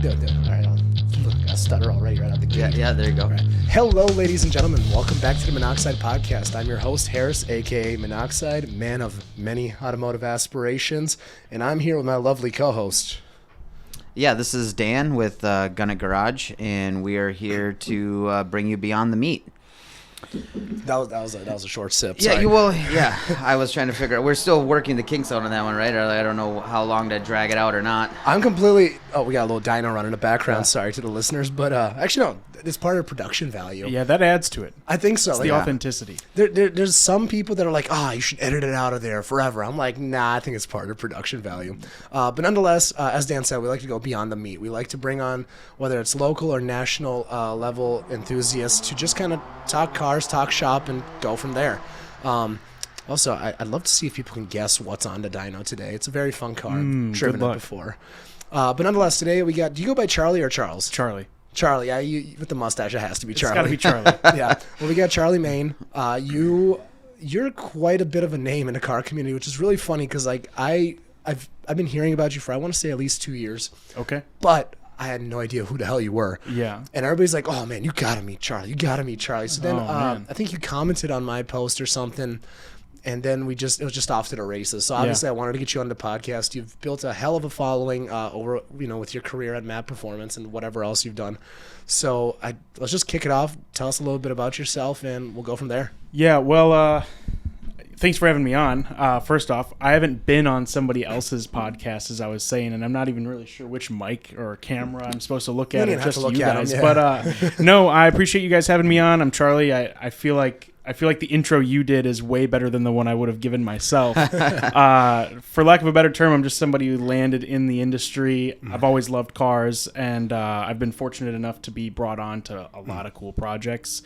Do it. All right, I stutter already right out the gate. Yeah, there you go. Right. Hello, ladies and gentlemen. Welcome back to the Monoxide Podcast. I'm your host, Harris, a.k.a. Monoxide, man of many automotive aspirations, and I'm here with my lovely co-host. Yeah, this is Dan with Gun It Garage, and we are here to bring you Beyond the Meat. That was a short sip. Yeah, Sorry. I was trying to figure out. We're still working the kinks out on that one, right? Or I don't know how long to drag it out or not. I'm completely... Oh, we got a little dyno run in the background. Sorry to the listeners. But actually, no. It's part of production value. Yeah, that adds to it. I think so. It's the authenticity. There's some people that are like, you should edit it out of there forever. I'm like, nah, I think it's part of production value. But nonetheless, as Dan said, we like to go beyond the meat. We like to bring on, whether it's local or national level enthusiasts, to just kind of talk cars, talk shop, and go from there. Also, I'd love to see if people can guess what's on the dyno today. It's a very fun car. I've driven it before. But nonetheless, today we got... Do you go by Charlie or Charles? Charlie, yeah, you with the mustache, it has to be Charlie. It's got to be Charlie. Yeah. Well, we got Charlie Mayne. You're quite a bit of a name in the car community, which is really funny because like I've been hearing about you for I want to say at least 2 years. Okay. But I had no idea who the hell you were. Yeah. And everybody's like, "Oh man, you gotta meet Charlie. You gotta meet Charlie." So then I think you commented on my post or something. And then it was just off to the races. So obviously I wanted to get you on the podcast. You've built a hell of a following over, with your career at Map Performance and whatever else you've done. So let's just kick it off. Tell us a little bit about yourself and we'll go from there. Yeah, well, thanks for having me on. First off, I haven't been on somebody else's podcast, as I was saying, and I'm not even really sure which mic or camera I'm supposed to look at. Or just you guys. But no, I appreciate you guys having me on. I'm Charlie. I feel like the intro you did is way better than the one I would have given myself. For lack of a better term, I'm just somebody who landed in the industry. I've always loved cars, and I've been fortunate enough to be brought on to a lot of cool projects,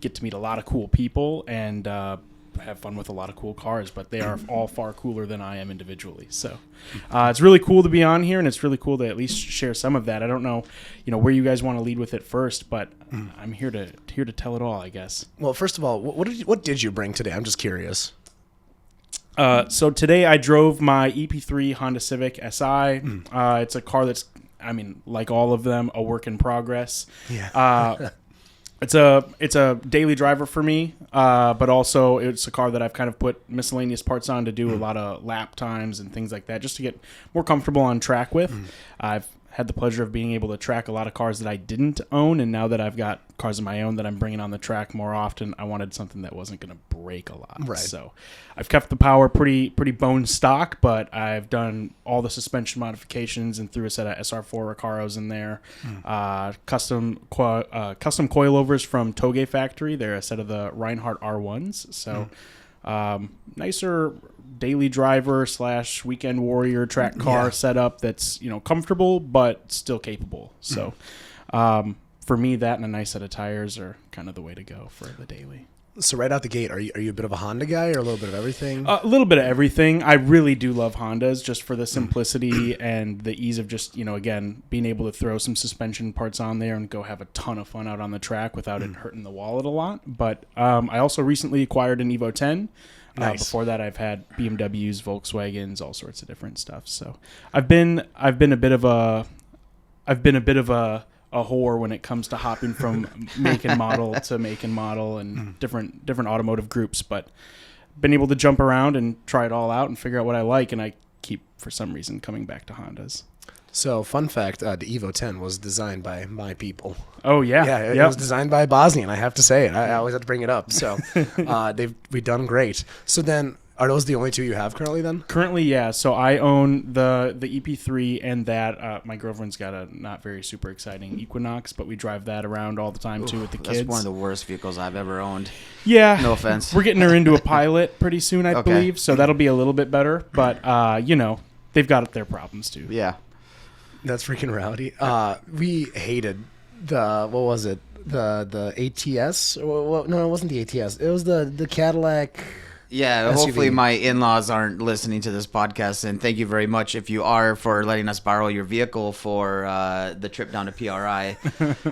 get to meet a lot of cool people, and have fun with a lot of cool cars, but they are all far cooler than I am individually. So it's really cool to be on here, and it's really cool to at least share some of that. I don't know, where you guys want to lead with it first, but I'm here to tell it all, I guess. Well, first of all, what did you bring today? I'm just curious. So today I drove my EP3 Honda Civic SI. It's a car that's, like all of them, a work in progress. Yeah. It's a daily driver for me, but also it's a car that I've kind of put miscellaneous parts on to do a lot of lap times and things like that, just to get more comfortable on track with. I've had the pleasure of being able to track a lot of cars that I didn't own, and now that I've got cars of my own that I'm bringing on the track more often, I wanted something that wasn't going to break a lot. Right. So I've kept the power pretty bone stock, but I've done all the suspension modifications and threw a set of SR4 Recaros in there. Custom coilovers from Toge Factory. They're a set of the Reinhardt R1s. So nicer daily driver / weekend warrior track car setup that's comfortable but still capable. So for me, that and a nice set of tires are kind of the way to go for the daily. So right out the gate, are you a bit of a Honda guy or a little bit of everything? A little bit of everything. I really do love Hondas just for the simplicity and the ease of just, again, being able to throw some suspension parts on there and go have a ton of fun out on the track without it hurting the wallet a lot. But I also recently acquired an Evo 10. Nice. Before that, I've had BMWs, Volkswagens, all sorts of different stuff. So I've been a bit of a whore when it comes to hopping from make and model to make and model and different automotive groups, but been able to jump around and try it all out and figure out what I like, and I keep for some reason coming back to Hondas. So, fun fact, the Evo 10 was designed by my people. Oh, yeah. Yeah, it was designed by Bosnian. I have to say it. I always have to bring it up. So, we've done great. So then, are those the only two you have currently then? Currently, yeah. So I own the EP3 and that. My girlfriend's got a not very super exciting Equinox, but we drive that around all the time too with the kids. That's one of the worst vehicles I've ever owned. Yeah. No offense. We're getting her into a Pilot pretty soon, I believe, so that'll be a little bit better. But, they've got their problems too. Yeah. That's freaking rowdy. We hated what was it? The ATS? No, it wasn't the ATS. It was the Cadillac... Yeah, SUV. Hopefully my in-laws aren't listening to this podcast, and thank you very much if you are for letting us borrow your vehicle for the trip down to PRI.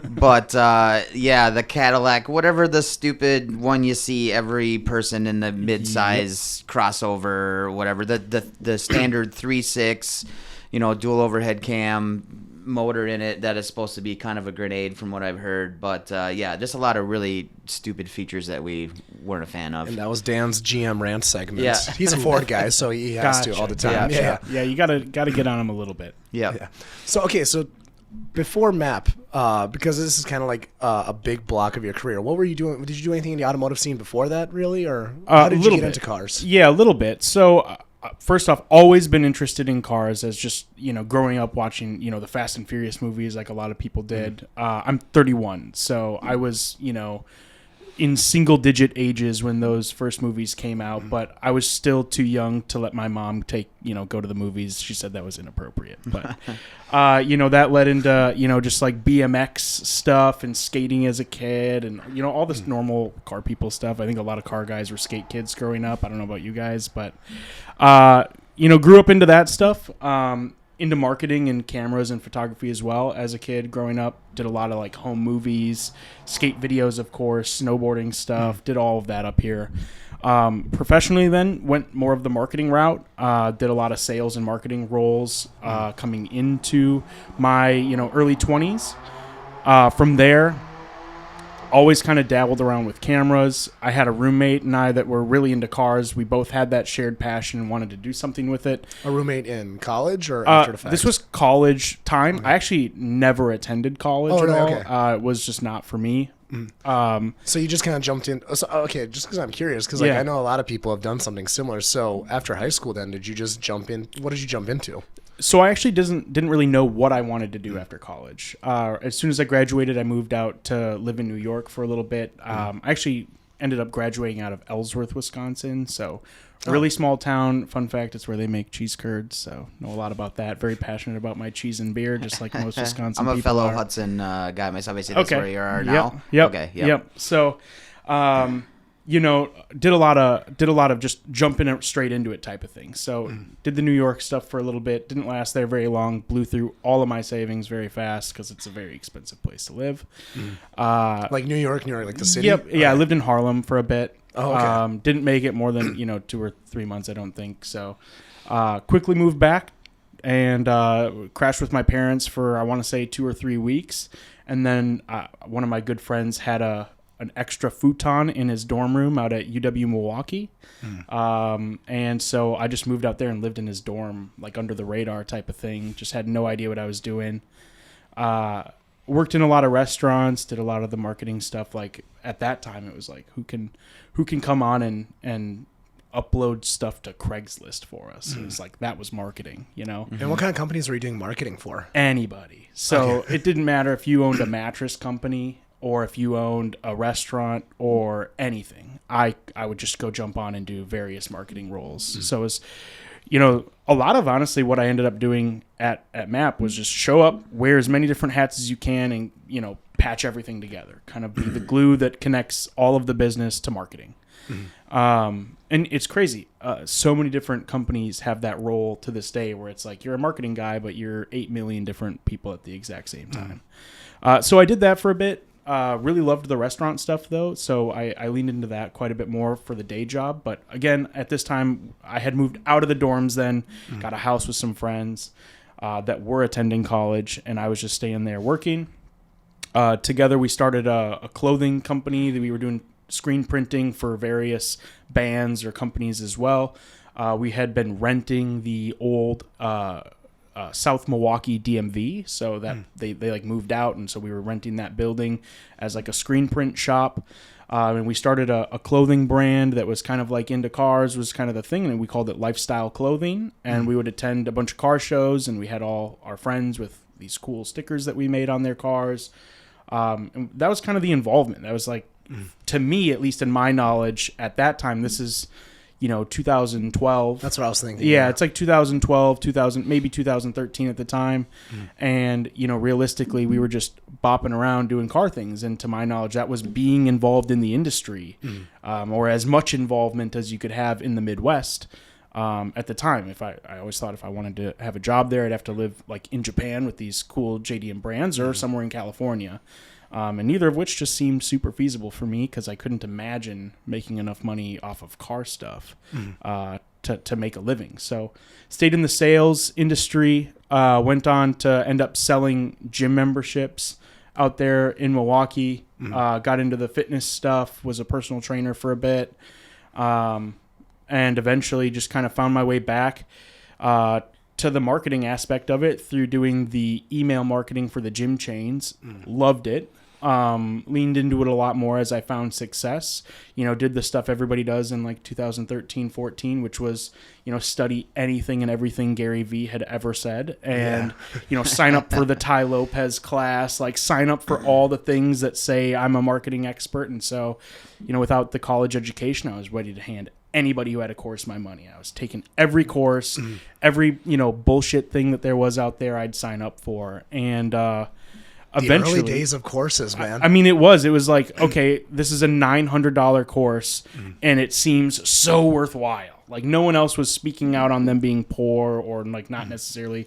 But the Cadillac, whatever the stupid one you see every person in the mid-size crossover or whatever, the standard 3.6, dual overhead cam motor in it that is supposed to be kind of a grenade from what I've heard. But yeah, just a lot of really stupid features that we weren't a fan of. And that was Dan's GM rant segment. Yeah. He's a Ford guy, so he has to all the time. Yeah, you gotta get on him a little bit. Yeah. So before MAP, because this is kind of like a big block of your career, what were you doing? Did you do anything in the automotive scene before that, really, or how did you get into cars? Yeah, a little bit. So first off, always been interested in cars as just, growing up watching, the Fast and Furious movies like a lot of people did. I'm 31, so I was, in single-digit ages when those first movies came out, but I was still too young to let my mom go to the movies. She said that was inappropriate. But, that led into, just like BMX stuff and skating as a kid and, all this normal car people stuff. I think a lot of car guys were skate kids growing up. I don't know about you guys, but, grew up into that stuff. Into marketing and cameras and photography as well as a kid growing up. Did a lot of like home movies, skate videos, of course, snowboarding stuff. Did all of that up here. Professionally then went more of the marketing route. Did a lot of sales and marketing roles coming into my early 20s. From there, always kind of dabbled around with cameras. I had a roommate and I that were really into cars. We both had that shared passion and wanted to do something with it. A roommate in college or after the fact? This was college time. Okay. I actually never attended college at all. Okay. It was just not for me. So you just kind of jumped in. So, okay, just because I'm curious, because I know a lot of people have done something similar. So after high school, then did you just jump in? What did you jump into? So I actually didn't really know what I wanted to do after college. As soon as I graduated, I moved out to live in New York for a little bit. I actually ended up graduating out of Ellsworth, Wisconsin. So really small town. Fun fact, it's where they make cheese curds. So know a lot about that. Very passionate about my cheese and beer, just like most Wisconsin people I'm a fellow are. Hudson guy myself. I see that's where you are now. Yep. Okay. Yep. So, did a lot of just jumping straight into it type of thing. So did the New York stuff for a little bit. Didn't last there very long. Blew through all of my savings very fast because it's a very expensive place to live. Like New York, like the city? Yep. Yeah, I lived in Harlem for a bit. Oh, okay. Didn't make it more than 2 or 3 months, I don't think. So quickly moved back and crashed with my parents for, I want to say, 2 or 3 weeks. And then one of my good friends had an extra futon in his dorm room out at UW Milwaukee. And so I just moved out there and lived in his dorm, like under the radar type of thing. Just had no idea what I was doing. Worked in a lot of restaurants, did a lot of the marketing stuff. Like at that time, it was like, who can come on and upload stuff to Craigslist for us? It was like, that was marketing, And what kind of companies were you doing marketing for? Anybody. So It didn't matter if you owned a mattress company or if you owned a restaurant or anything. I would just go jump on and do various marketing roles. So it was, a lot of honestly what I ended up doing at MAP was just show up, wear as many different hats as you can, and, patch everything together. Kind of be the glue that connects all of the business to marketing. And it's crazy. So many different companies have that role to this day where it's like you're a marketing guy, but you're 8 million different people at the exact same time. So I did that for a bit. Really loved the restaurant stuff, though, so I leaned into that quite a bit more for the day job. But again, at this time, I had moved out of the dorms then, got a house with some friends that were attending college, and I was just staying there working. Together, we started a clothing company that we were doing screen printing for various bands or companies as well. We had been renting the old South Milwaukee DMV, so that they like moved out, and so we were renting that building as like a screen print shop. And we started a clothing brand that was kind of like into cars, was kind of the thing, and we called it lifestyle clothing. And we would attend a bunch of car shows, and we had all our friends with these cool stickers that we made on their cars. And that was kind of the involvement. That was like, to me, at least in my knowledge at that time, this is 2012. That's what I was thinking. Yeah, it's like 2012, maybe 2013 at the time. And, realistically, we were just bopping around doing car things. And to my knowledge, that was being involved in the industry, or as much involvement as you could have in the Midwest at the time. I always thought if I wanted to have a job there, I'd have to live like in Japan with these cool JDM brands or somewhere in California. And neither of which just seemed super feasible for me because I couldn't imagine making enough money off of car stuff to make a living. So stayed in the sales industry, went on to end up selling gym memberships out there in Milwaukee, got into the fitness stuff, was a personal trainer for a bit, and eventually just kind of found my way back to the marketing aspect of it through doing the email marketing for the gym chains. Loved it. Leaned into it a lot more as I found success, did the stuff everybody does in like 2013, 14, which was, study anything and everything Gary Vee had ever said. And, sign up for the Ty Lopez class, like sign up for all the things that say I'm a marketing expert. And so, without the college education, I was ready to hand anybody who had a course my money. I was taking every course, every, bullshit thing that there was out there I'd sign up for. And, eventually, the early days of courses, man. I mean, it was like, okay, this is a $900 course, and it seems so worthwhile. Like, no one else was speaking out on them being poor or like not necessarily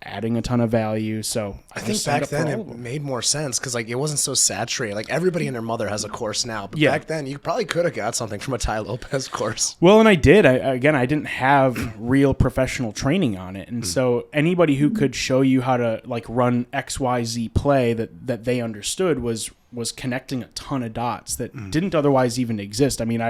adding a ton of value. So I think back then it made more sense because like it wasn't so saturated. Like everybody and their mother has a course now, but back then you probably could have got something from a Ty Lopez course. Well, and I did. I didn't have real professional training on it, and so anybody who could show you how to like run XYZ play that they understood was connecting a ton of dots that didn't otherwise even exist. I mean,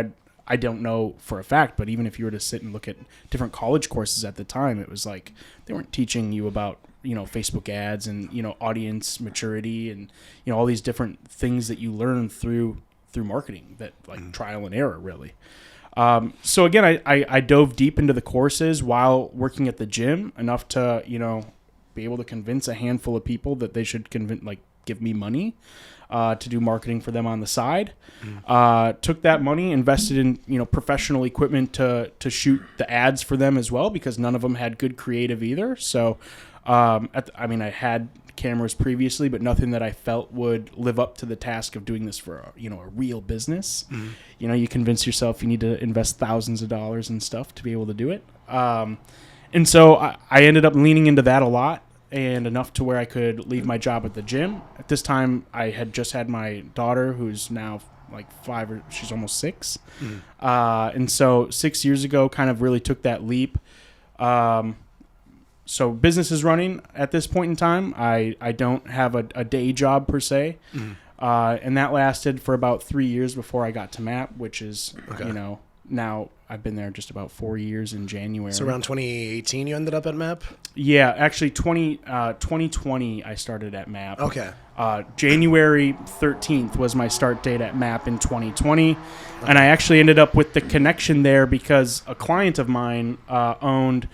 I don't know for a fact, but even if you were to sit and look at different college courses at the time, it was like they weren't teaching you about, Facebook ads and, audience maturity and, all these different things that you learn through marketing that like trial and error, really. So again, I dove deep into the courses while working at the gym enough to, be able to convince a handful of people that they should give me money to do marketing for them on the side. Took that money, invested in professional equipment to shoot the ads for them as well, because none of them had good creative either. So I had cameras previously, but nothing that I felt would live up to the task of doing this for a real business. You convince yourself you need to invest thousands of dollars and stuff to be able to do it. And so I ended up leaning into that a lot, and enough to where I could leave my job at the gym. At this time, I had just had my daughter, who's now like 5 or she's almost 6. And so 6 years ago, kind of really took that leap. So business is running at this point in time. I don't have a day job per se. And that lasted for about 3 years before I got to MAP, which is, now I've been there just about 4 years in January. So around 2018 you ended up at MAP? Yeah, actually 2020 I started at MAP. Okay. January 13th was my start date at MAP in 2020. And I actually ended up with the connection there because a client of mine owned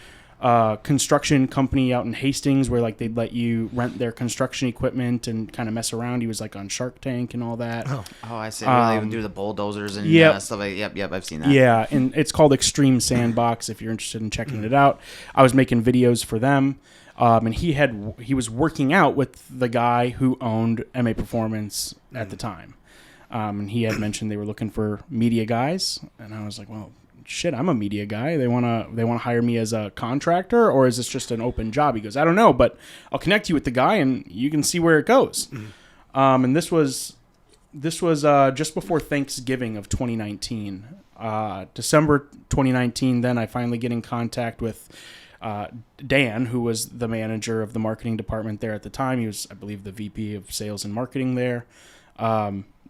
construction company out in Hastings where like they'd let you rent their construction equipment and kind of mess around. He was like on Shark Tank and all that. Oh, I see. They do the bulldozers and stuff like that. Yep, I've seen that. Yeah, and it's called Extreme Sandbox if you're interested in checking it out. I was making videos for them. And he was working out with the guy who owned MA Performance at the time. And he had mentioned they were looking for media guys, and I was like, well, shit, I'm a media guy. They want to hire me as a contractor, or is this just an open job? He goes, I don't know, but I'll connect you with the guy and you can see where it goes. And this was just before Thanksgiving of 2019, December 2019. Then I finally get in contact with Dan, who was the manager of the marketing department there at the time. He was, I believe, the VP of sales and marketing there.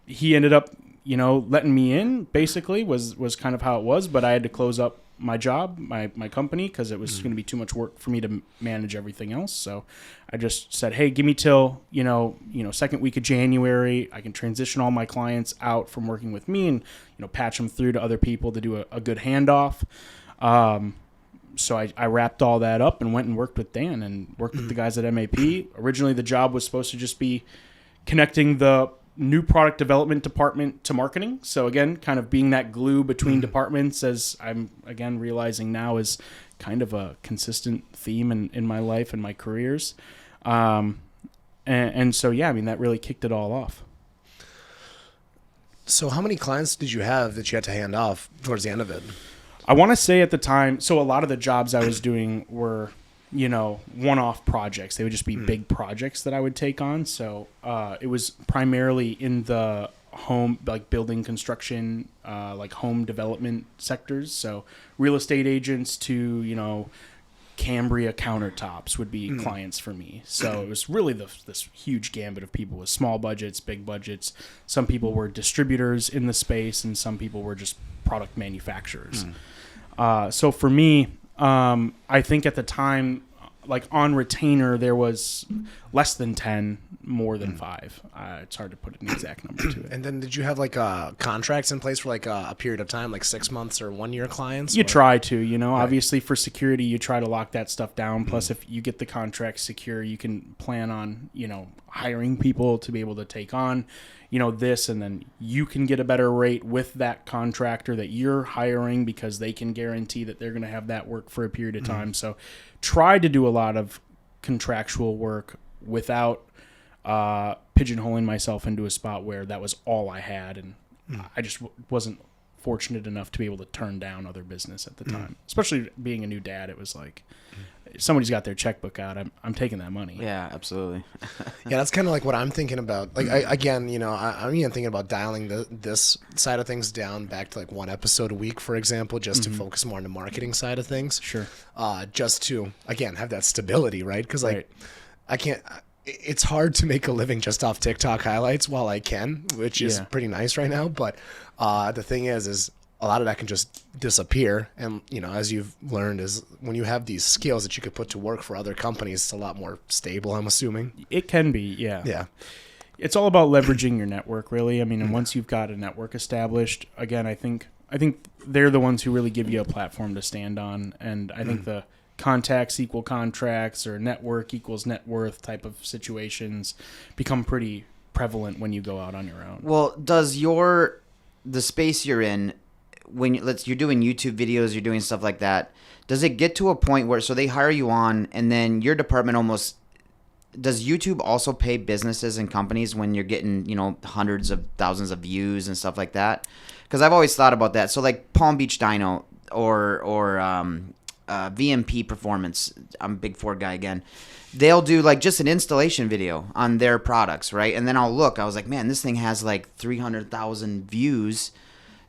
He ended up letting me in, basically, was kind of how it was, but I had to close up my job, my company, because it was going to be too much work for me to manage everything else. So I just said, hey, give me till, second week of January. I can transition all my clients out from working with me and, patch them through to other people to do a good handoff. So I wrapped all that up and went and worked with Dan and worked with the guys at MAP. Originally, the job was supposed to just be connecting the new product development department to marketing. So again, kind of being that glue between departments, as I'm again realizing now is kind of a consistent theme in my life and my careers. And so, yeah, I mean, that really kicked it all off. So how many clients did you have that you had to hand off towards the end of it? I want to say at the time, so a lot of the jobs I was doing were, one-off projects. They would just be big projects that I would take on. So it was primarily in the home, like building construction, like home development sectors. So real estate agents to, Cambria countertops would be clients for me. So it was really this huge gambit of people with small budgets, big budgets. Some people were distributors in the space, and some people were just product manufacturers. So for me, I think at the time, like on retainer, there was less than 10, more than 5. It's hard to put an exact number to it. And then did you have like contracts in place for like a period of time, like 6 months or 1 year clients? You try to, obviously for security, you try to lock that stuff down. Plus, if you get the contract secure, you can plan on, hiring people to be able to take on, this, and then you can get a better rate with that contractor that you're hiring because they can guarantee that they're going to have that work for a period of time. So tried to do a lot of contractual work without pigeonholing myself into a spot where that was all I had, and I just wasn't fortunate enough to be able to turn down other business at the time. Especially being a new dad, it was like if somebody's got their checkbook out, I'm taking that money. Yeah, absolutely. Yeah, that's kind of like what I'm thinking about. Like, I'm even thinking about dialing this side of things down back to like 1 episode a week, for example, just to focus more on the marketing side of things. Sure. Just to, again, have that stability, right? Because I can't. It's hard to make a living just off TikTok highlights while I can, which is pretty nice right now. But the thing is a lot of that can just disappear. And, as you've learned, is when you have these skills that you could put to work for other companies, it's a lot more stable, I'm assuming. It can be, yeah. Yeah. It's all about leveraging your network, really. I mean, and once you've got a network established, again, I think they're the ones who really give you a platform to stand on. And I think the contacts equal contracts or network equals net worth type of situations become pretty prevalent when you go out on your own. Well, does the space you're in, when you're doing YouTube videos, you're doing stuff like that, does it get to a point where, so they hire you on and then your department almost, does YouTube also pay businesses and companies when you're getting, hundreds of thousands of views and stuff like that? Because I've always thought about that. So like Palm Beach Dyno or VMP Performance, I'm a big Ford guy again, they'll do like just an installation video on their products, right? And then I was like, man, this thing has like 300,000 views.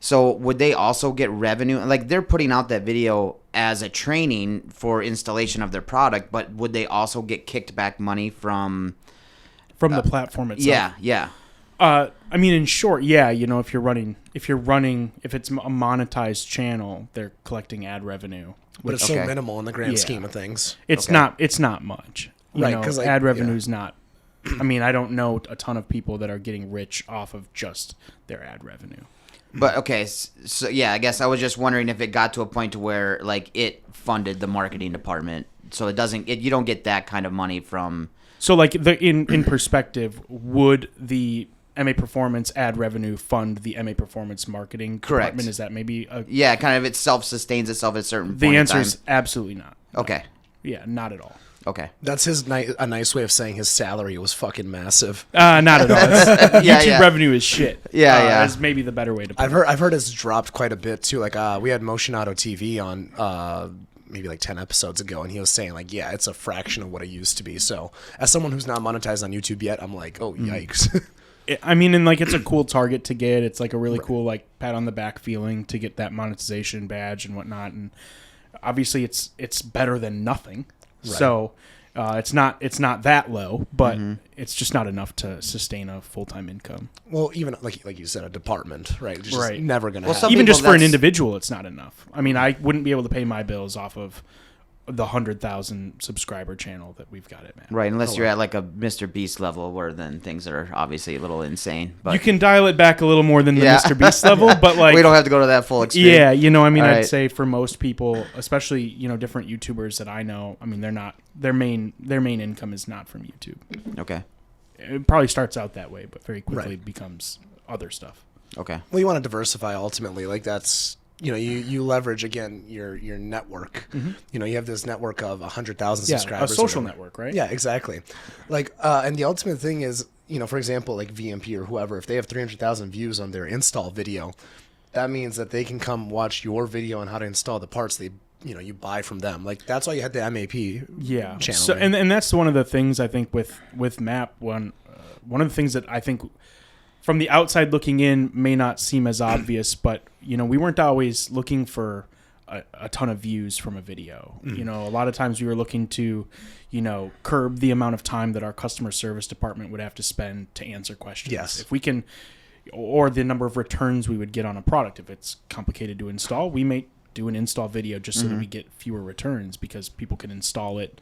So would they also get revenue? Like they're putting out that video as a training for installation of their product, but would they also get kicked back money from the platform itself? Yeah. I mean, in short, yeah. If it's a monetized channel, they're collecting ad revenue. But it's so minimal in the grand scheme of things. It's not much. Right, because ad revenue is not. I mean, I don't know a ton of people that are getting rich off of just their ad revenue. But okay, so yeah, I guess I was just wondering if it got to a point to where like it funded the marketing department, so you don't get that kind of money from. So like in perspective, would the MA Performance ad revenue fund the MA Performance marketing department? Correct. Is that maybe yeah, kind of it self-sustains itself at a certain point. The answer is absolutely not. Okay. Yeah, not at all. Okay. That's a nice way of saying his salary was fucking massive. Not at all. YouTube revenue is shit. Yeah. Is maybe the better way to put it. I've heard it's dropped quite a bit too. Like we had Motion Auto TV on maybe like 10 episodes ago, and he was saying like, yeah, it's a fraction of what it used to be. So as someone who's not monetized on YouTube yet, I'm like, oh yikes. I mean, and like it's a cool target to get. It's like a really cool like pat on the back feeling to get that monetization badge and whatnot. And obviously, it's better than nothing. Right. So it's not that low, but it's just not enough to sustain a full-time income. Well, even like you said, a department, right? It's just never going to happen. Even just for an individual, it's not enough. I mean, I wouldn't be able to pay my bills off of the 100,000 subscriber channel that we've got at Man. Right, unless you're at like a Mr. Beast level where then things are obviously a little insane. But you can dial it back a little more than the Mr. Beast level, but like we don't have to go to that full extreme. Yeah, I mean, I'd say for most people, especially, different YouTubers that I know, I mean, their main income is not from YouTube. Okay. It probably starts out that way, but very quickly becomes other stuff. Okay. Well, you want to diversify ultimately. Like that's you leverage again your network. You have this network of 100,000 subscribers. A social network, right? Yeah, exactly. Like, and the ultimate thing is, for example, like VMP or whoever, if they have 300,000 views on their install video, that means that they can come watch your video on how to install the parts they you buy from them. Like that's why you had the MAP channel. So, right? and that's one of the things I think with MAP. One of the things that I think from the outside looking in may not seem as obvious, but we weren't always looking for a ton of views from a video. A lot of times we were looking to curb the amount of time that our customer service department would have to spend to answer questions. Yes. If we can, or the number of returns we would get on a product. If it's complicated to install, we may do an install video just so that we get fewer returns, because people can install it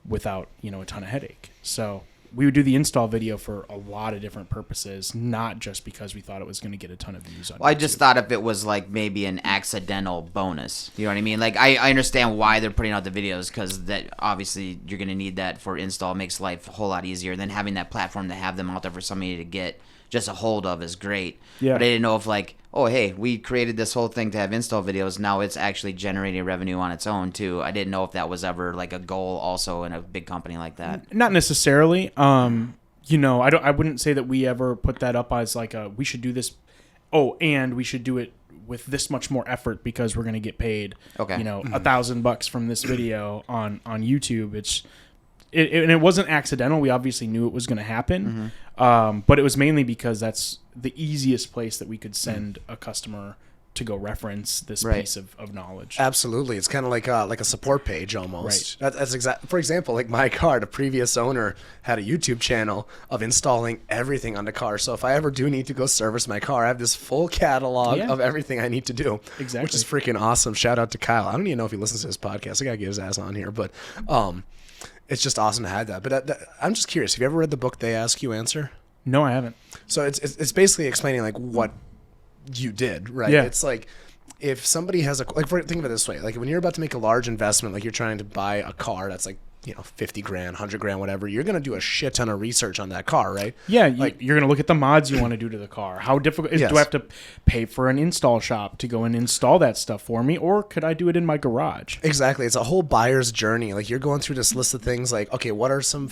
without a ton of headache. So we would do the install video for a lot of different purposes, not just because we thought it was going to get a ton of views on YouTube. I just thought if it was like maybe an accidental bonus, you know what I mean? Like I understand why they're putting out the videos, because that obviously you're going to need that for install. It makes life a whole lot easier than having that platform to have them out there for somebody to get just a hold of is great. Yeah. But I didn't know if like, oh, hey, we created this whole thing to have install videos. Now it's actually generating revenue on its own too. I didn't know if that was ever like a goal also in a big company like that. Not necessarily. I wouldn't say that we ever put that up as like we should do this. Oh, and we should do it with this much more effort because we're going to get paid, Okay. $1,000 from this video on YouTube. And it wasn't accidental. We obviously knew it was going to happen, but it was mainly because that's the easiest place that we could send a customer to go reference this piece of knowledge. Absolutely, it's kind of like a support page almost. Right. That's exact. For example, like my car, the previous owner had a YouTube channel of installing everything on the car. So if I ever do need to go service my car, I have this full catalog of everything I need to do. Exactly, which is freaking awesome. Shout out to Kyle. I don't even know if he listens to this podcast. I gotta get his ass on here, but it's just awesome to have that. But I'm just curious. Have you ever read the book They Ask You Answer? No, I haven't. So it's basically explaining like what you did, right? Yeah. It's like if somebody has think of it this way. Like when you're about to make a large investment, like you're trying to buy a car that's like, $50,000, $100,000, whatever, you're going to do a shit ton of research on that car, right? Yeah, like you're going to look at the mods you want to do to the car. How difficult is? Yes. Do I have to pay for an install shop to go and install that stuff for me, or could I do it in my garage? Exactly. It's a whole buyer's journey. Like you're going through this list of things like, okay, what are some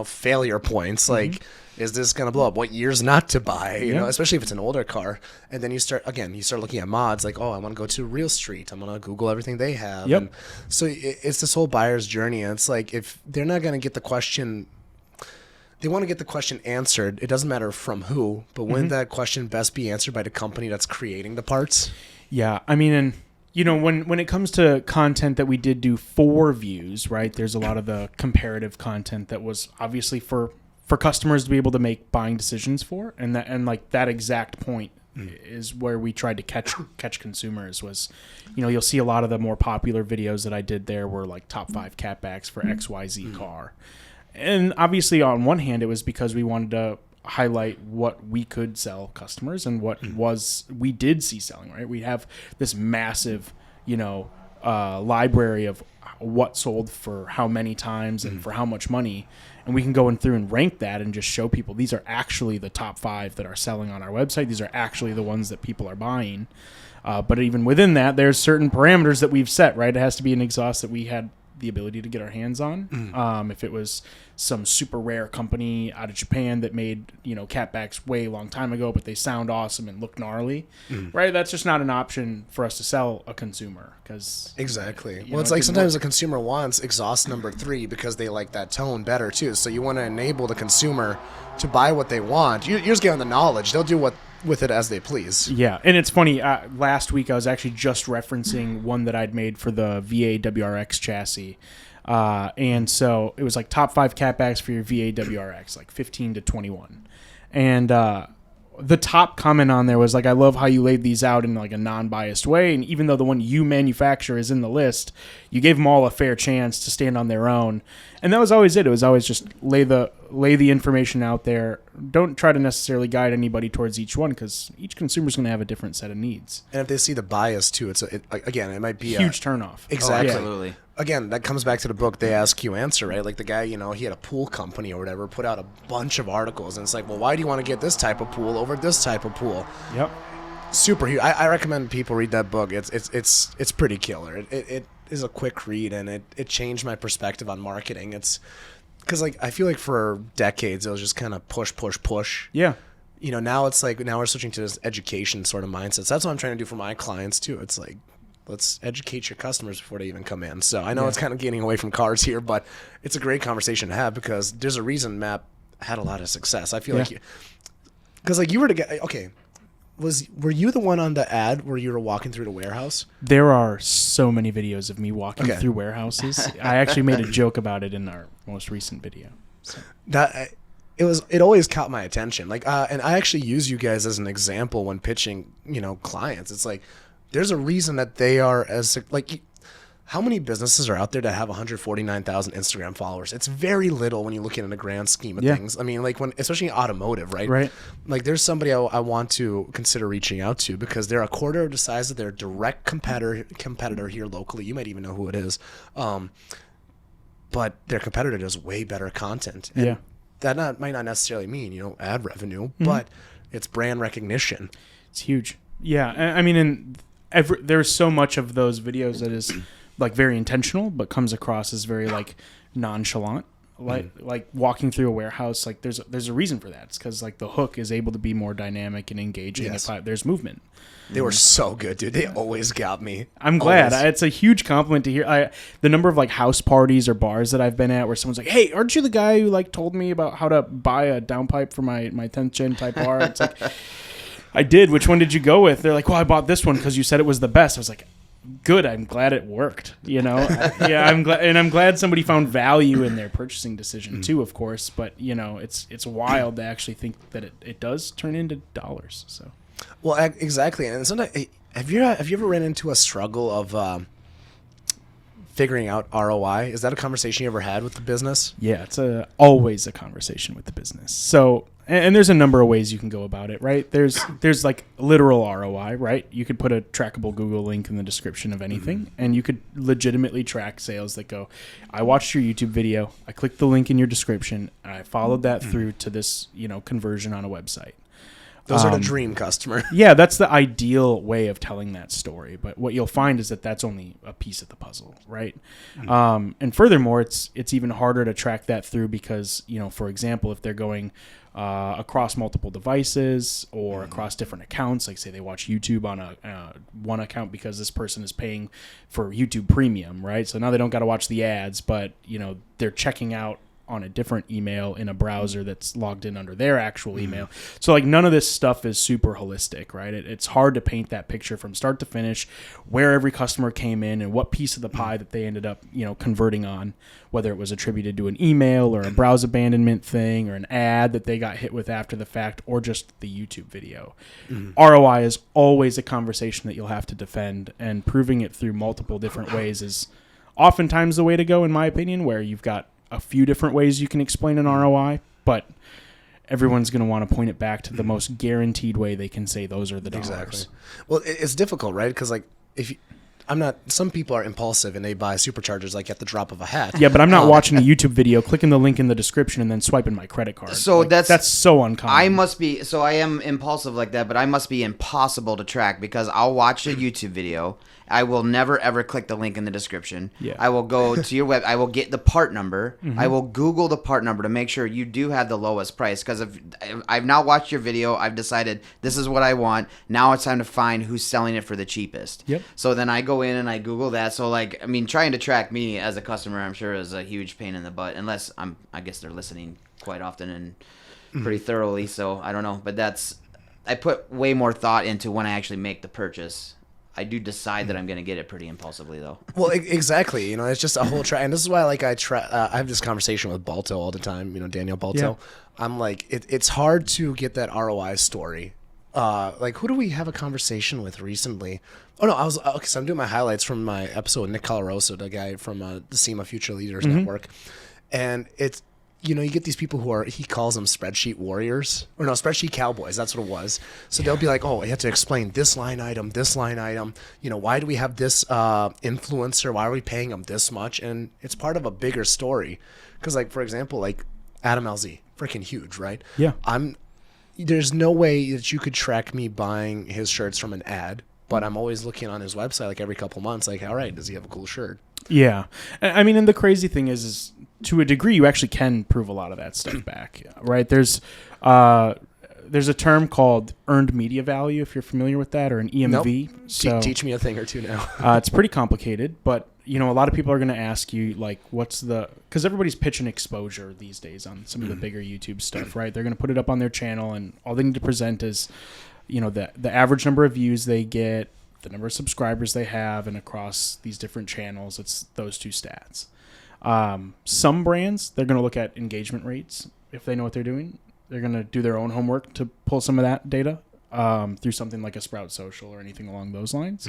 failure points? Like, is this going to blow up? What years not to buy? Especially if it's an older car. And then you start looking at mods like, oh, I want to go to Real Street. I'm going to Google everything they have. Yep. And so it's this whole buyer's journey. And it's like, if they're not going to get the question, they want to get the question answered. It doesn't matter from who, but wouldn't that question best be answered by the company that's creating the parts? Yeah. I mean, and when it comes to content that we did do for views, right, there's a lot of the comparative content that was obviously for customers to be able to make buying decisions for, and that exact point is where we tried to catch consumers. Was you'll see a lot of the more popular videos that I did there were like top 5 catbacks for XYZ car, and obviously on one hand it was because we wanted to highlight what we could sell customers and what we did see selling, right? We have this massive library of what sold for how many times and for how much money, and we can go in through and rank that and just show people these are actually the top 5 that are selling on our website. These are actually the ones that people are buying, but even within that there's certain parameters that we've set, right? It has to be an exhaust that we had the ability to get our hands on. If it was some super rare company out of Japan that made catbacks way long time ago, but they sound awesome and look gnarly, right? That's just not an option for us to sell a consumer, because exactly. Well, it's like sometimes a consumer wants exhaust number 3 because they like that tone better too. So you want to enable the consumer to buy what they want. You're just getting the knowledge. They'll do with it as they please. Yeah, and it's funny. Last week I was actually just referencing one that I'd made for the VA WRX chassis. And so it was like top 5 catbacks for your VA WRX, like 15 to 21. And the top comment on there was like, I love how you laid these out in like a non-biased way. And even though the one you manufacture is in the list, you gave them all a fair chance to stand on their own. And that was always it. It was always just lay the information out there. Don't try to necessarily guide anybody towards each one, because each consumer's going to have a different set of needs. And if they see the bias too, again, it might be huge turnoff. Exactly. Oh, absolutely. Again, that comes back to the book They Ask You Answer, right? Like the guy, he had a pool company or whatever, put out a bunch of articles, and it's like, well, why do you want to get this type of pool over this type of pool? Yep. Super huge. I recommend people read that book. It's pretty killer. It is a quick read, and it changed my perspective on marketing. It's because like I feel like for decades it was just kind of push. Yeah. Now it's like we're switching to this education sort of mindset. So that's what I'm trying to do for my clients too. It's like, let's educate your customers before they even come in. So I know it's kind of getting away from cars here, but it's a great conversation to have because there's a reason MAP had a lot of success. I feel like Because like you were to get okay. Were you the one on the ad where you were walking through the warehouse? There are so many videos of me walking through warehouses. I actually made a joke about it in our most recent video. So. It always caught my attention. Like, and I actually use you guys as an example when pitching, clients. It's like, there's a reason that they are as like. How many businesses are out there that have 149,000 Instagram followers? It's very little when you look at it in a grand scheme of things. I mean, like especially automotive, right? Right. Like there's somebody I want to consider reaching out to because they're a quarter of the size of their direct competitor here locally. You might even know who it is. But their competitor does way better content. And that might not necessarily mean, ad revenue, but it's brand recognition. It's huge. Yeah. I mean, there's so much of those videos that is like very intentional, but comes across as very like nonchalant, like walking through a warehouse. Like there's a reason for that. It's because like the hook is able to be more dynamic and engaging if there's movement. They were so good, dude. They always got me. I'm glad. It's a huge compliment to hear. The number of like house parties or bars that I've been at where someone's like, "Hey, aren't you the guy who like told me about how to buy a downpipe for my 10th gen Type R?" It's like, I did. Which one did you go with? They're like, "Well, I bought this one because you said it was the best." I was like, good. I'm glad it worked. I'm glad, and I'm glad somebody found value in their purchasing decision too, of course. But it's wild to actually think that it does turn into dollars. So, well, exactly. And sometimes, have you ever ran into a struggle of figuring out ROI? Is that a conversation you ever had with the business? Yeah, it's always a conversation with the business. So. And there's a number of ways you can go about it, right? There's like literal ROI, right? You could put a trackable Google link in the description of anything, and you could legitimately track sales that go, I watched your YouTube video, I clicked the link in your description, and I followed that through to this, conversion on a website. Those are the dream customer. Yeah, that's the ideal way of telling that story. But what you'll find is that that's only a piece of the puzzle, right? And furthermore, it's even harder to track that through because, for example, if they're going across multiple devices or across different accounts, like say they watch YouTube on a one account because this person is paying for YouTube Premium, right? So now they don't got to watch the ads, but they're checking out on a different email in a browser that's logged in under their actual email. So like none of this stuff is super holistic, right? It's hard to paint that picture from start to finish, where every customer came in and what piece of the pie that they ended up, converting on, whether it was attributed to an email or a browse abandonment thing or an ad that they got hit with after the fact or just the YouTube video. ROI is always a conversation that you'll have to defend, and proving it through multiple different ways is oftentimes the way to go, in my opinion, where you've got a few different ways you can explain an ROI, but everyone's going to want to point it back to the most guaranteed way they can say those are the dollars. Exactly. Well, it's difficult, right? Because like some people are impulsive and they buy superchargers like at the drop of a hat. Yeah, but I'm not watching a YouTube video, clicking the link in the description, and then swiping my credit card. So that's so uncommon. I am impulsive like that, but I must be impossible to track because I'll watch a YouTube video. I will never ever click the link in the description. Yeah. I will go to your web. I will get the part number. I will Google the part number to make sure you do have the lowest price. Because if I've now watched your video, I've decided this is what I want. Now it's time to find who's selling it for the cheapest. Yep. So then I go in and I Google that. So trying to track me as a customer, I'm sure is a huge pain in the butt. Unless I guess they're listening quite often and pretty thoroughly. So I don't know, but I put way more thought into when I actually make the purchase. I do decide that I'm going to get it pretty impulsively, though. Well, exactly. It's just a whole track. And this is why, I have this conversation with Balto all the time, Daniel Balto. Yeah. I'm like, it's hard to get that ROI story. Who do we have a conversation with recently? Oh, no, so I'm doing my highlights from my episode with Nick Colaroso, the guy from the SEMA Future Leaders Network. And it's, you get these people who he calls them spreadsheet warriors, or no, spreadsheet cowboys. That's what it was. So they'll be like, oh, you have to explain this line item. Why do we have this influencer? Why are we paying them this much? And it's part of a bigger story. Because, for example, Adam LZ, freaking huge, right? Yeah. There's no way that you could track me buying his shirts from an ad, but I'm always looking on his website every couple months, all right, does he have a cool shirt? Yeah. I mean, and the crazy thing is to a degree, you actually can prove a lot of that stuff back, right? There's a term called earned media value, if you're familiar with that, or an EMV. Nope. So, teach me a thing or two now. It's pretty complicated, but a lot of people are going to ask you, like, because everybody's pitching exposure these days on some of the bigger YouTube stuff, right? They're going to put it up on their channel, and all they need to present is, the average number of views they get, the number of subscribers they have, and across these different channels, it's those two stats. Some brands, they're going to look at engagement rates. If they know what they're doing, they're going to do their own homework to pull some of that data through something like a Sprout Social or anything along those lines.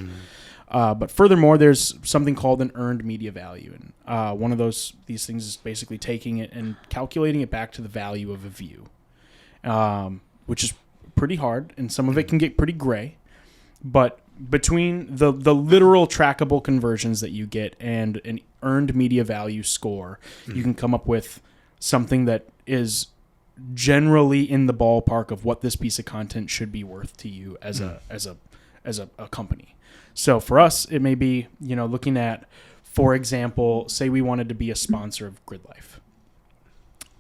But furthermore, there's something called an earned media value. And one of these things is basically taking it and calculating it back to the value of a view, which is pretty hard. And some of it can get pretty gray. But between the literal trackable conversions that you get and an earned media value score, you can come up with something that is generally in the ballpark of what this piece of content should be worth to you as a company. So for us, it may be, looking at, for example, say we wanted to be a sponsor of Grid Life,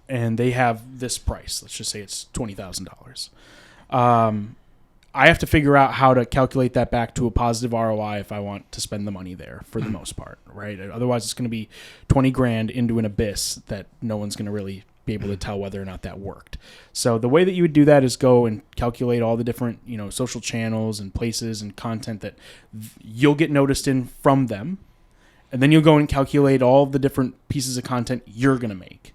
and they have this price. Let's just say it's $20,000. I have to figure out how to calculate that back to a positive ROI if I want to spend the money there for the most part, right? Otherwise, it's going to be $20,000 into an abyss that no one's going to really be able to tell whether or not that worked. So the way that you would do that is go and calculate all the different, social channels and places and content that you'll get noticed in from them. And then you'll go and calculate all the different pieces of content you're going to make.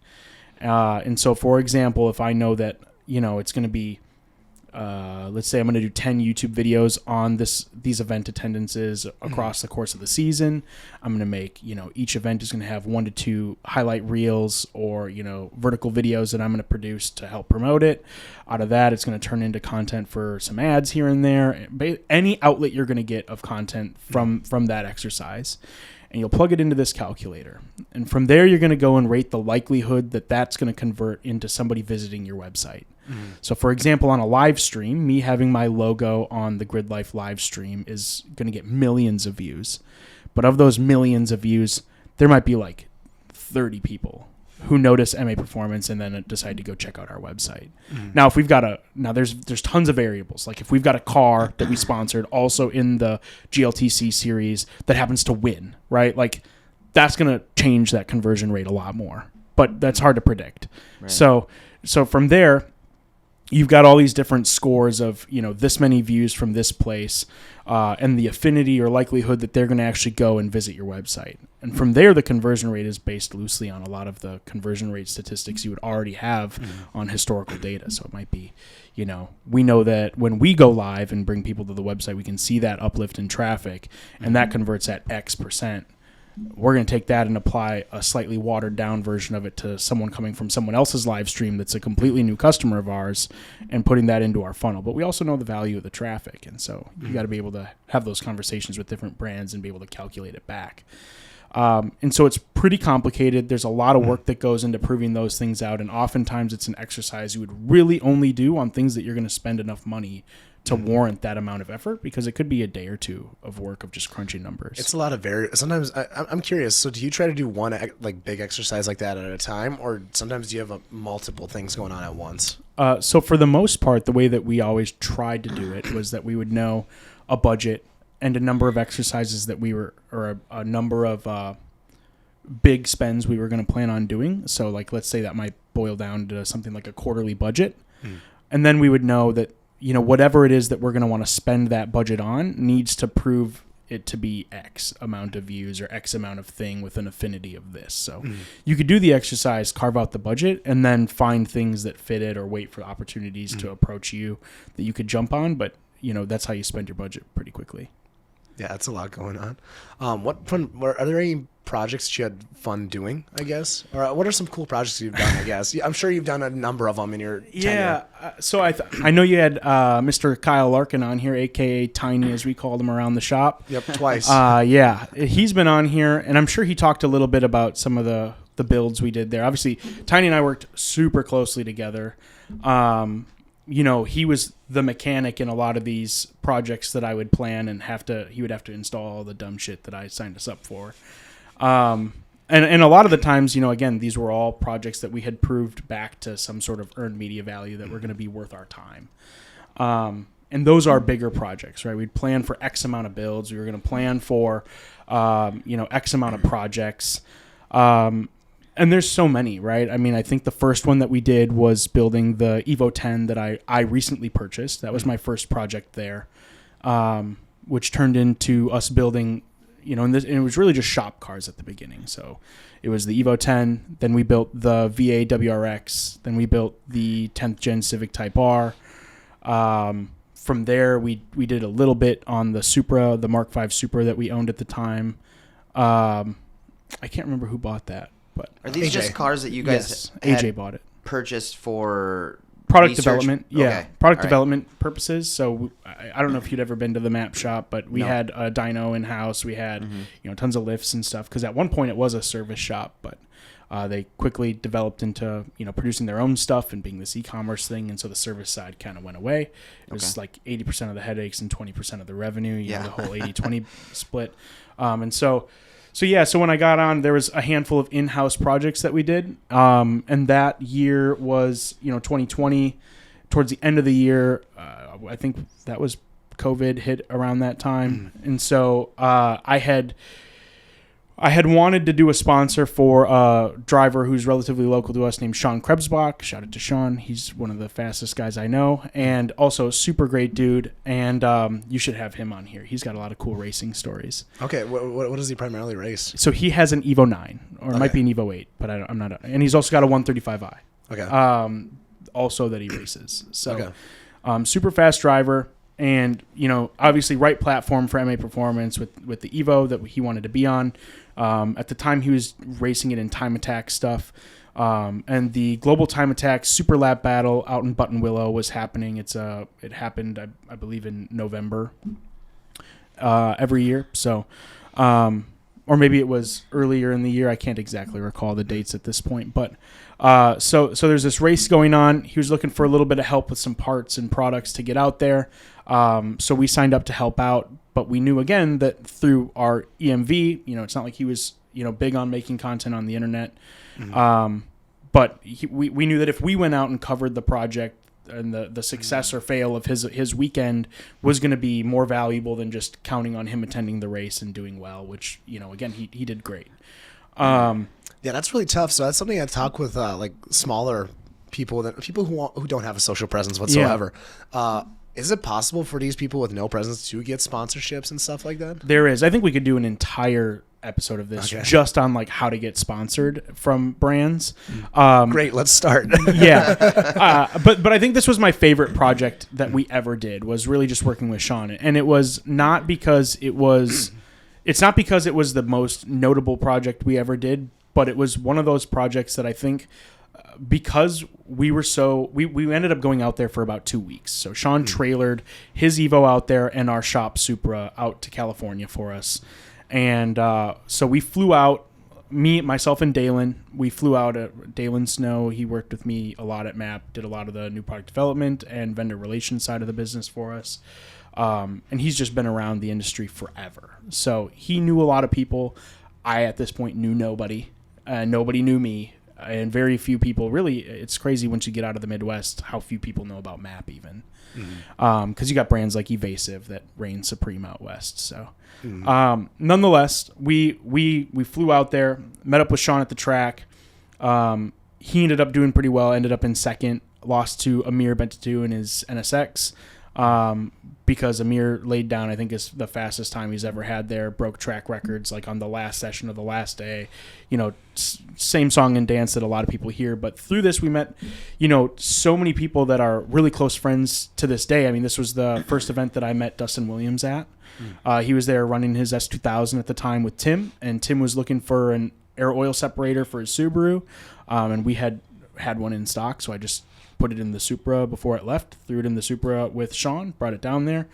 And so, for example, if I know that, it's going to be, let's say I'm going to do 10 YouTube videos on these event attendances across the course of the season. I'm going to make, each event is going to have 1 to 2 highlight reels or, vertical videos that I'm going to produce to help promote it. Out of that, it's going to turn into content for some ads here and there. Any outlet you're going to get of content from that exercise. And you'll plug it into this calculator. And from there, you're going to go and rate the likelihood that that's going to convert into somebody visiting your website. So, for example, on a live stream, me having my logo on the Grid Life live stream is going to get millions of views. But of those millions of views, there might be like 30 people who notice MA Performance and then decide to go check out our website. Now, if we've got there's tons of variables. Like if we've got a car that we sponsored also in the GLTC series that happens to win, right? Like that's going to change that conversion rate a lot more. But that's hard to predict. Right. So from there, you've got all these different scores of, this many views from this place and the affinity or likelihood that they're going to actually go and visit your website. And from there, the conversion rate is based loosely on a lot of the conversion rate statistics you would already have on historical data. So it might be, we know that when we go live and bring people to the website, we can see that uplift in traffic, and that converts at X%. We're going to take that and apply a slightly watered down version of it to someone coming from someone else's live stream that's a completely new customer of ours and putting that into our funnel. But we also know the value of the traffic. And so you got to be able to have those conversations with different brands and be able to calculate it back. And so it's pretty complicated. There's a lot of work that goes into proving those things out. And oftentimes it's an exercise you would really only do on things that you're going to spend enough money to warrant that amount of effort, because it could be a day or two of work of just crunching numbers. It's a lot of sometimes I'm curious. So do you try to do one like big exercise like that at a time, or sometimes do you have multiple things going on at once? So for the most part, the way that we always tried to do it was that we would know a budget and a number of exercises that or a number of big spends we were going to plan on doing. So like, let's say that might boil down to something like a quarterly budget. And then we would know that, whatever it is that we're going to want to spend that budget on needs to prove it to be X amount of views or X amount of thing with an affinity of this. So you could do the exercise, carve out the budget, and then find things that fit it or wait for opportunities to approach you that you could jump on. But, that's how you spend your budget pretty quickly. Yeah, that's a lot going on. Are there any projects that you had fun doing, I guess? Or what are some cool projects you've done, I guess? I'm sure you've done a number of them in your tenure. So I know you had Mr. Kyle Larkin on here, a.k.a. Tiny, as we called him around the shop. Yep, twice. Yeah, he's been on here, and I'm sure he talked a little bit about some of the builds we did there. Obviously, Tiny and I worked super closely together. He was the mechanic in a lot of these projects that I would plan and he would have to install all the dumb shit that I signed us up for. And a lot of the times, again, these were all projects that we had proved back to some sort of earned media value that were going to be worth our time. And those are bigger projects, right? We'd plan for X amount of builds. We were going to plan for, X amount of projects. And there's so many, right? I mean, I think the first one that we did was building the Evo 10 that I recently purchased. That was my first project there, which turned into us building, and it was really just shop cars at the beginning. So it was the Evo 10, then we built the VA WRX, then we built the 10th Gen Civic Type R. From there, we did a little bit on the Supra, the Mark V Supra that we owned at the time. I can't remember who bought that. But are these AJ. just cars that you guys AJ bought it, purchased for product research? development? Yeah, Okay. product All right. development purposes. So I don't know if you'd ever been to the map shop, but we No. had a dyno in house. We had tons of lifts and stuff because at one point it was a service shop, but they quickly developed into producing their own stuff and being this e-commerce thing, and so the service side kind of went away. It was like 80% of the headaches and 20% of the revenue. You know, the whole 80-20 split, So when I got on, there was a handful of in-house projects that we did, and that year was 2020. Towards the end of the year, I think that was COVID hit around that time, and so I had wanted to do a sponsor for a driver who's relatively local to us named Sean Krebsbach. Shout out to Sean. He's one of the fastest guys I know, and also a super great dude, and you should have him on here. He's got a lot of cool racing stories. Okay, what does he primarily race? So he has an Evo 9, or it might be an Evo 8, but I'm not. And he's also got a 135i. Okay. Also that he races. So super fast driver. And, obviously right platform for MA Performance with the Evo that he wanted to be on. At the time, he was racing it in time attack stuff. And the Global Time Attack Super Lap Battle out in Buttonwillow was happening. It happened, I believe, in November every year. So, or maybe it was earlier in the year. I can't exactly recall the dates at this point. But so there's this race going on. He was looking for a little bit of help with some parts and products to get out there. So we signed up to help out, but we knew again that through our EMV, it's not like he was, big on making content on the internet. But we knew that if we went out and covered the project and the success or fail of his weekend was going to be more valuable than just counting on him attending the race and doing well, which, again, he did great. Yeah, that's really tough. So that's something I talk with like smaller people who don't have a social presence whatsoever. Is it possible for these people with no presence to get sponsorships and stuff like that? There is. I think we could do an entire episode of this just on like how to get sponsored from brands. Great, let's start. But I think this was my favorite project that we ever did, was really just working with Sean. And it was not because it's not because it was the most notable project we ever did, but it was one of those projects that I think because we ended up going out there for about 2 weeks. So Sean trailered his Evo out there and our shop Supra out to California for us. And so we flew out, myself and Dalen. We flew out at Dalen Snow. He worked with me a lot at MAP, did a lot of the new product development and vendor relations side of the business for us. And he's just been around the industry forever. So he knew a lot of people. I, at this point, knew nobody. Nobody knew me. And very few people, really, it's crazy once you get out of the Midwest how few people know about MAP even. Because you got brands like Evasive that reign supreme out west. So nonetheless, we flew out there, met up with Sean at the track. He ended up doing pretty well, ended up in second, lost to Amir Bentatu in his NSX. Because Amir laid down, I think, is the fastest time he's ever had there, broke track records like on the last session of the last day, same song and dance that a lot of people hear. But through this, we met, so many people that are really close friends to this day. I mean, this was the first event that I met Dustin Williams at. He was there running his S2000 at the time with Tim, and Tim was looking for an air oil separator for his Subaru. And we had one in stock, so I just put it in the Supra before it left, threw it in the Supra with Sean, brought it down there,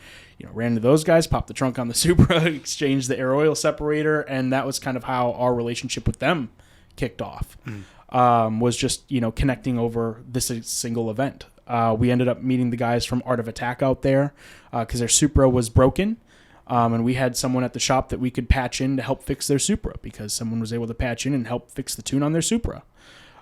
ran to those guys, popped the trunk on the Supra, exchanged the air oil separator, and that was kind of how our relationship with them kicked off. Was just, connecting over this single event. We ended up meeting the guys from Art of Attack out there because their Supra was broken. And we had someone at the shop that we could patch in to help fix their Supra because someone was able to patch in and help fix the tune on their Supra.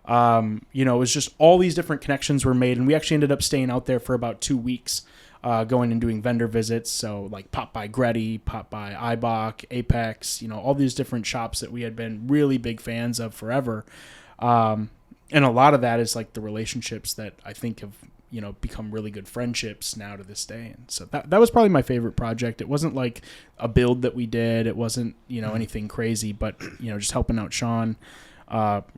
It was just all these different connections were made, and we actually ended up staying out there for about 2 weeks going and doing vendor visits. So like Pop by Gretty, Pop by Eibach, Apex, all these different shops that we had been really big fans of forever. And a lot of that is like the relationships that I think have, become really good friendships now to this day. And so that was probably my favorite project. It wasn't like a build that we did. It wasn't, anything crazy, but, just helping out Sean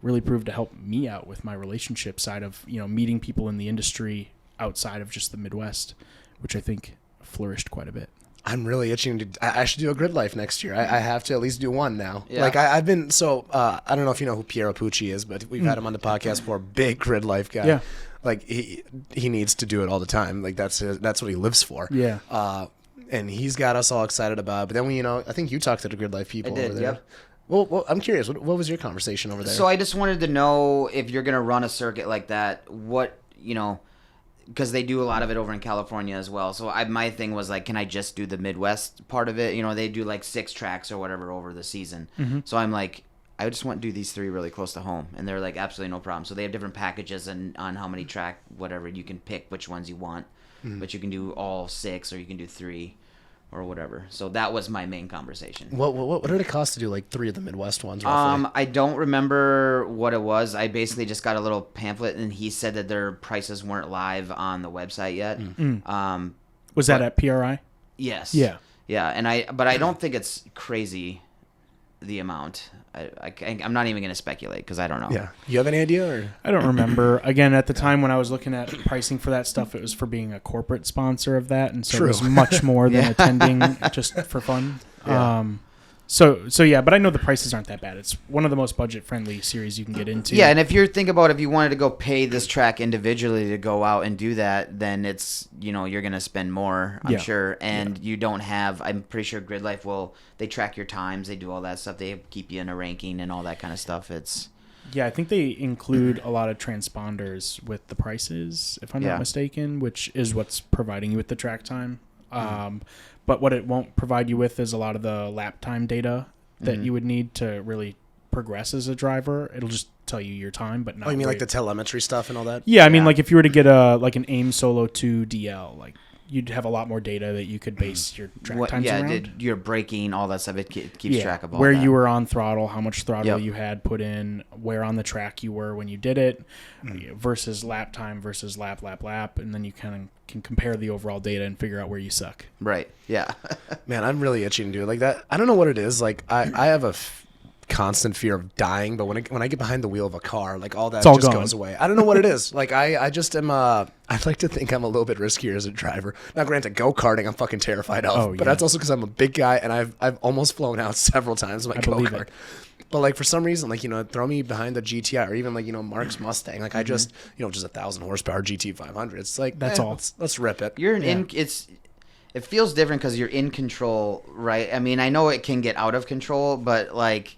really proved to help me out with my relationship side of, meeting people in the industry outside of just the Midwest, which I think flourished quite a bit. I'm really itching to. I should do a grid life next year. I have to at least do one now. Yeah. Like I've been so. I don't know if you know who Piero Pucci is, but we've had him on the podcast before. Big grid life guy. Yeah. Like he needs to do it all the time. Like that's what he lives for. Yeah. And he's got us all excited about it. But then we, I think you talked to the grid life people I did, over there. yep. Well, I'm curious. What was your conversation over there? So I just wanted to know if you're gonna run a circuit like that, what because they do a lot of it over in California as well. So my thing was like, can I just do the Midwest part of it? They do like 6 tracks or whatever over the season. Mm-hmm. So I'm like, I just want to do these 3 really close to home. And they're like, absolutely no problem. So they have different packages on how many track, whatever, you can pick which ones you want. Mm-hmm. But you can do all 6 or you can do 3 or whatever. So that was my main conversation. What did it cost to do like 3 of the Midwest ones? Roughly? I don't remember what it was. I basically just got a little pamphlet, and he said that their prices weren't live on the website yet. Mm. Was that at PRI? Yes. Yeah. Yeah, but I don't think it's crazy, the amount. I'm not even going to speculate because I don't know. Yeah. You have any idea? Or? I don't remember. Again, at the time when I was looking at pricing for that stuff, it was for being a corporate sponsor of that. And so True. it was much more than attending just for fun. Yeah. So yeah, but I know the prices aren't that bad. It's one of the most budget-friendly series you can get into. Yeah, and if you think about if you wanted to go pay this track individually to go out and do that, then it's, you're going to spend more, I'm sure. And you don't have, I'm pretty sure Grid Life they track your times, they do all that stuff. They keep you in a ranking and all that kind of stuff. Yeah, I think they include a lot of transponders with the prices, if I'm not mistaken, which is what's providing you with the track time. But what it won't provide you with is a lot of the lap time data that you would need to really progress as a driver. It'll just tell you your time, but not. Oh, you mean like the telemetry stuff and all that? Yeah, I mean like if you were to get an AIM Solo 2 DL, like you'd have a lot more data that you could base your track times around. Your braking, all that stuff. It keeps track of all where that. you were on throttle, how much throttle you had put in, where on the track you were when you did it, versus lap time versus lap, and then you kind of can compare the overall data and figure out where you suck. Right. Yeah. Man, I'm really itching to do it like that. I don't know what it is. Like I have a constant fear of dying, but when I get behind the wheel of a car, like all that just goes away. I don't know what it is. Like I just am I like to think I'm a little bit riskier as a driver. Now granted, go-karting I'm fucking terrified of, but that's also because I'm a big guy and I've almost flown out several times in my go-kart. But like for some reason, like throw me behind the GTI or even like Mark's Mustang, like I just just 1,000 horsepower GT 500. It's like that's all. Let's rip it. It feels different because you're in control, right? I mean, I know it can get out of control, but like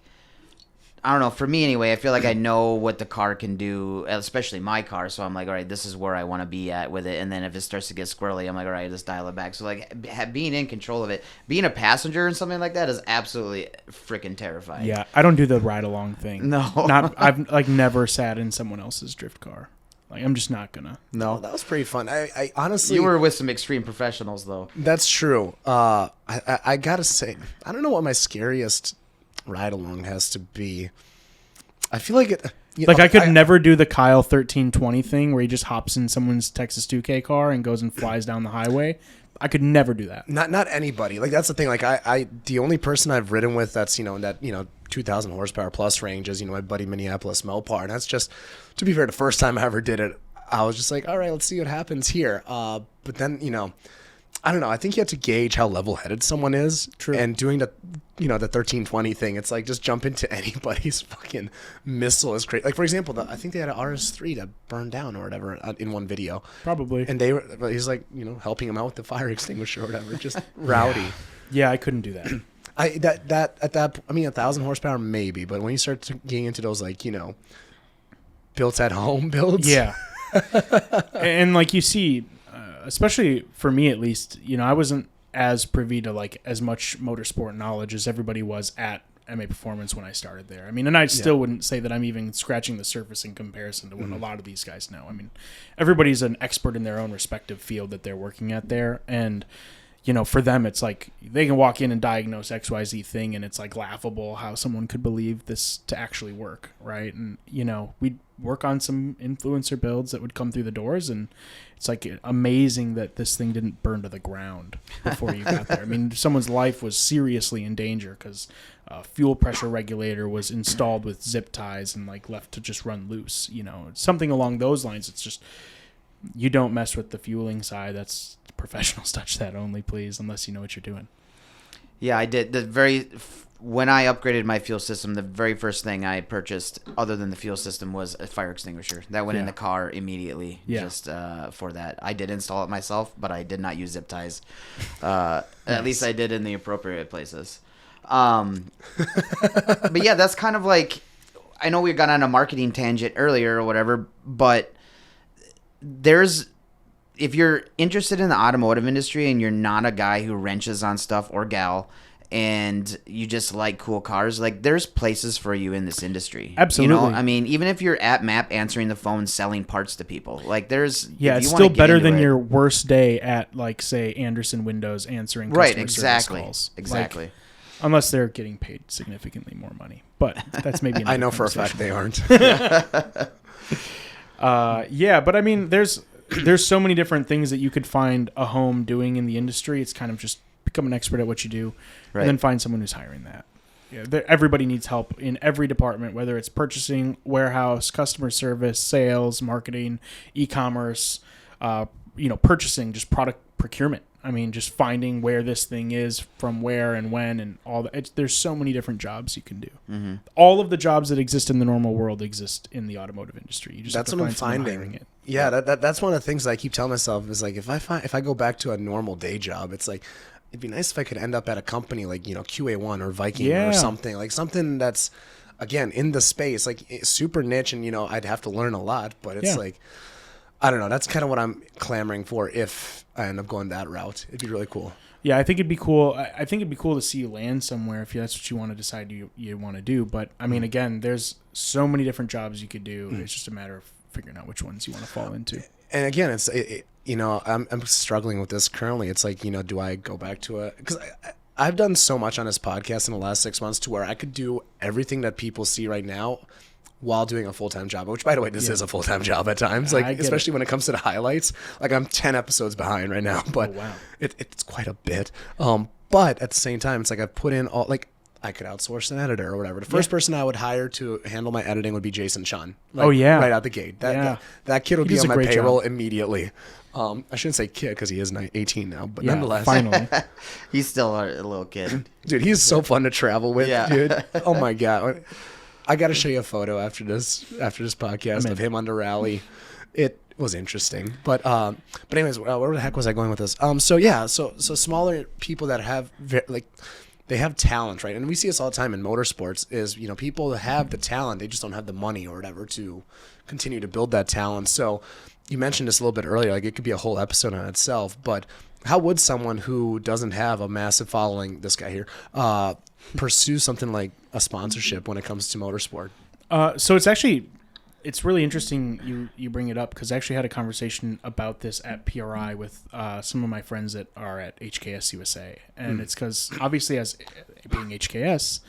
I don't know. For me, anyway, I feel like I know what the car can do, especially my car. So I'm like, all right, this is where I want to be at with it. And then if it starts to get squirrely, I'm like, all right, let's dial it back. So like being in control of it, being a passenger and something like that is absolutely freaking terrifying. Yeah, I don't do the ride along thing. No, I've like never sat in someone else's drift car. Like I'm just not gonna. No, that was pretty fun. I honestly, you were with some extreme professionals though. That's true. I gotta say, I don't know what my scariest ride along has to be. I feel like it. I could never do the Kyle 1320 thing where he just hops in someone's Texas 2K car and goes and flies down the highway. I could never do that. Not anybody. Like that's the thing. Like I the only person I've ridden with that's in that 2,000 horsepower plus range is my buddy Minneapolis Mopar, and that's just, to be fair, the first time I ever did it, I was just like, all right, let's see what happens here. But then I don't know. I think you have to gauge how level-headed someone is. True. And doing the 1320 thing, it's like just jump into anybody's fucking missile is great. Like for example, I think they had an RS3 that burned down or whatever in one video. Probably. And he's like helping him out with the fire extinguisher or whatever. Just rowdy. Yeah, I couldn't do that. I mean 1,000 horsepower maybe, but when you start getting into those built at home builds. Yeah. And like you see. Especially for me, at least, I wasn't as privy to as much motorsport knowledge as everybody was at MA Performance when I started there. I mean, and I still wouldn't say that I'm even scratching the surface in comparison to what a lot of these guys know. I mean, everybody's an expert in their own respective field that they're working at there. And, for them, it's like they can walk in and diagnose XYZ thing, and it's like laughable how someone could believe this to actually work, right? And, we'd work on some influencer builds that would come through the doors, and it's like amazing that this thing didn't burn to the ground before you got there. I mean, someone's life was seriously in danger because a fuel pressure regulator was installed with zip ties and like left to just run loose, something along those lines. It's just, you don't mess with the fueling side. That's professionals touch that only, please, unless you know what you're doing. Yeah, I did. When I upgraded my fuel system, the very first thing I purchased, other than the fuel system, was a fire extinguisher. That went in the car immediately, just for that. I did install it myself, but I did not use zip ties. At least I did in the appropriate places. But yeah, that's kind of like, I know we got on a marketing tangent earlier or whatever, but if you're interested in the automotive industry and you're not a guy who wrenches on stuff or gal, and you just like cool cars, like there's places for you in this industry. Absolutely. I mean, even if you're at MAP answering the phone, selling parts to people, like there's, it's still better than your worst day at like, say, Anderson Windows answering customer service calls. Exactly. Like, unless they're getting paid significantly more money, but that's maybe I know for a fact they aren't. But I mean, there's so many different things that you could find a home doing in the industry. It's kind of just become an expert at what you do, and then find someone who's hiring that. Everybody needs help in every department, whether it's purchasing, warehouse, customer service, sales, marketing, e-commerce, purchasing, just product procurement. I mean, just finding where this thing is from where and when and all that. There's so many different jobs you can do. Mm-hmm. All of the jobs that exist in the normal world exist in the automotive industry. You just that's have to what find I'm finding. Yeah, that's one of the things that I keep telling myself is like, if I go back to a normal day job, it's like, it'd be nice if I could end up at a company like, QA1 or Viking or something, like something that's, again, in the space, like super niche, and, I'd have to learn a lot, but it's like, I don't know. That's kind of what I'm clamoring for if I end up going that route. It'd be really cool. Yeah, I think it'd be cool. I think it'd be cool to see you land somewhere if that's what you want to decide you want to do. But, I mean, again, there's so many different jobs you could do. It's just a matter of figuring out which ones you want to fall into. And, again, I'm struggling with this currently. It's like, do I go back to because I've done so much on this podcast in the last 6 months to where I could do everything that people see right now while doing a full-time job, which, by the way, this is a full-time job at times, like especially when it comes to the highlights. Like, I'm 10 episodes behind right now, but it's quite a bit. But at the same time, it's like I've put in all, like, I could outsource an editor or whatever. The first person I would hire to handle my editing would be Jason Sean. Like, right out the gate. That kid would be on my payroll immediately. I shouldn't say kid because he is 18 now, but nonetheless. Finally. He's still a little kid. Dude, he's so fun to travel with, dude. Oh, my God. I got to show you a photo after this podcast of him on the rally. It was interesting, but anyways, where the heck was I going with this? So smaller people that have they have talent, right? And we see this all the time in motorsports. Is people have the talent, they just don't have the money or whatever to continue to build that talent. So you mentioned this a little bit earlier, like it could be a whole episode on itself. But how would someone who doesn't have a massive following, this guy here, pursue something like a sponsorship when it comes to motorsport? So it's really interesting you bring it up, because I actually had a conversation about this at PRI with some of my friends that are at HKS USA, and it's because obviously, as being HKS,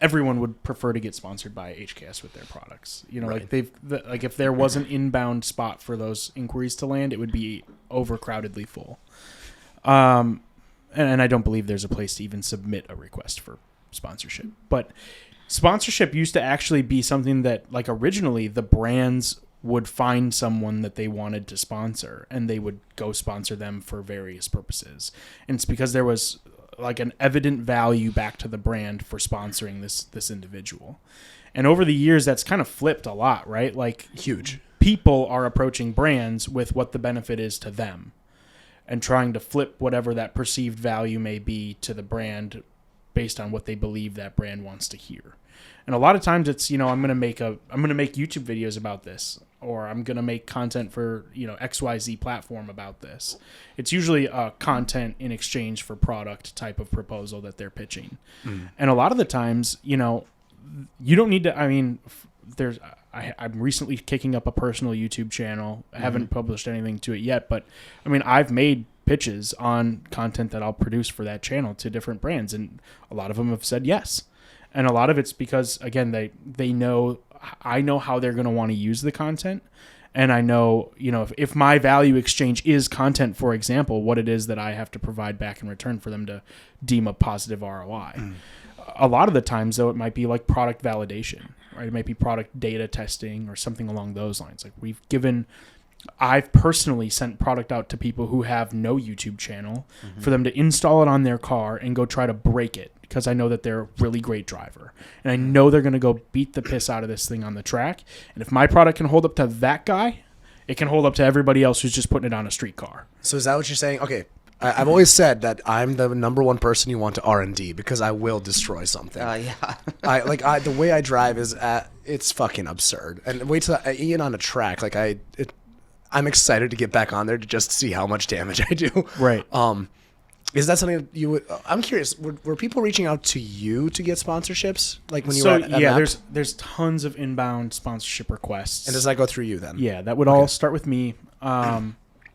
everyone would prefer to get sponsored by HKS with their products. Like if there was an inbound spot for those inquiries to land, it would be overcrowdedly full. And I don't believe there's a place to even submit a request for sponsorship. But sponsorship used to actually be something that, like, originally the brands would find someone that they wanted to sponsor, and they would go sponsor them for various purposes. And it's because there was like an evident value back to the brand for sponsoring this individual. And over the years, that's kind of flipped a lot, right? Like, huge. People are approaching brands with what the benefit is to them, and trying to flip whatever that perceived value may be to the brand based on what they believe that brand wants to hear. And a lot of times it's, I'm going to make YouTube videos about this, or I'm going to make content for, XYZ platform about this. It's usually a content in exchange for product type of proposal that they're pitching. And a lot of the times, you don't need to, I'm recently kicking up a personal YouTube channel. I haven't published anything to it yet, but I've made pitches on content that I'll produce for that channel to different brands, and a lot of them have said yes. And a lot of it's because, again, they know, I know how they're going to want to use the content. And I know, if my value exchange is content, for example, what it is that I have to provide back in return for them to deem a positive ROI. A lot of the times, though, it might be like product validation, right? It might be product data testing or something along those lines. Like I've personally sent product out to people who have no YouTube channel for them to install it on their car and go try to break it, because I know that they're a really great driver. And I know they're going to go beat the piss out of this thing on the track. And if my product can hold up to that guy, it can hold up to everybody else who's just putting it on a street car. So is that what you're saying? Okay. I've always said that I'm the number one person you want to R&D, because I will destroy something. The way I drive is it's fucking absurd. And wait till Ian on a track, I'm excited to get back on there to just see how much damage I do. Right. Is that something that you would? I'm curious. Were people reaching out to you to get sponsorships? Like when you were at MAP? There's tons of inbound sponsorship requests. And does that go through you then? Yeah, that would all start with me.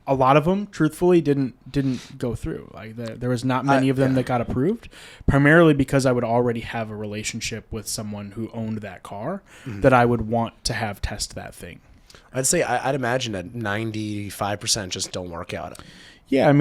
A lot of them, truthfully, didn't go through. Like there was not many of them that got approved, primarily because I would already have a relationship with someone who owned that car that I would want to have test that thing. I'd say I'd imagine that 95% just don't work out. Yeah,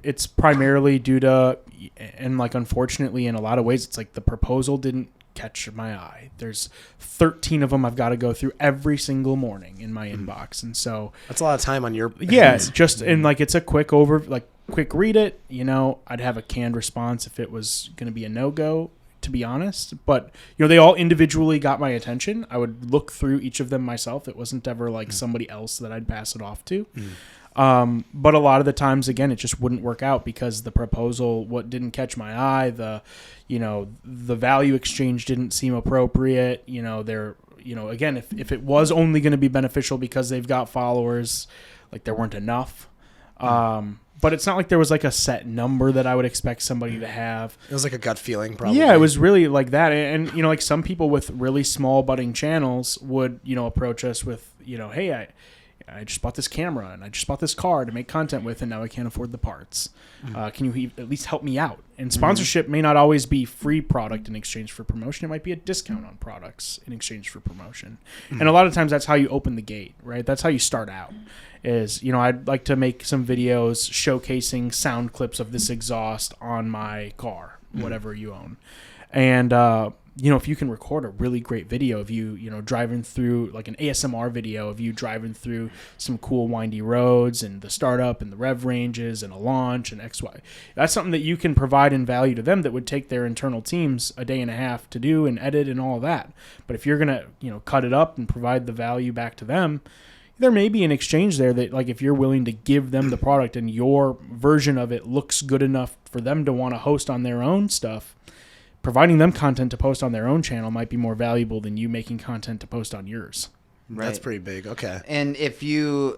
it's primarily due to, and unfortunately, in a lot of ways, it's like the proposal didn't catch my eye. There's 13 of them I've got to go through every single morning in my inbox, and so that's a lot of time on your. Yeah, just and it's a quick quick read it. I'd have a canned response if it was going to be a no-go, to be honest. But they all individually got my attention. I would look through each of them myself. It wasn't ever somebody else that I'd pass it off to. But a lot of the times, again, it just wouldn't work out because the proposal, what didn't catch my eye, the value exchange didn't seem appropriate. Again, if it was only going to be beneficial because they've got followers, there weren't enough. But it's not like there was a set number that I would expect somebody to have. It was a gut feeling, probably. Yeah, it was really like that. And some people with really small budding channels would, approach us with, hey, I just bought this camera and I just bought this car to make content with, and now I can't afford the parts. Can you at least help me out? And sponsorship may not always be free product in exchange for promotion. It might be a discount on products in exchange for promotion. And a lot of times that's how you open the gate, right? That's how you start out. Is, I'd like to make some videos showcasing sound clips of this exhaust on my car, whatever you own. And, if you can record a really great video of you, driving through an ASMR video of you driving through some cool windy roads and the startup and the rev ranges and a launch and XY, that's something that you can provide in value to them that would take their internal teams a day and a half to do and edit and all that. But if you're going to, cut it up and provide the value back to them, there may be an exchange there that, if you're willing to give them the product and your version of it looks good enough for them to want to host on their own stuff, providing them content to post on their own channel might be more valuable than you making content to post on yours. Right. That's pretty big. Okay. And if you,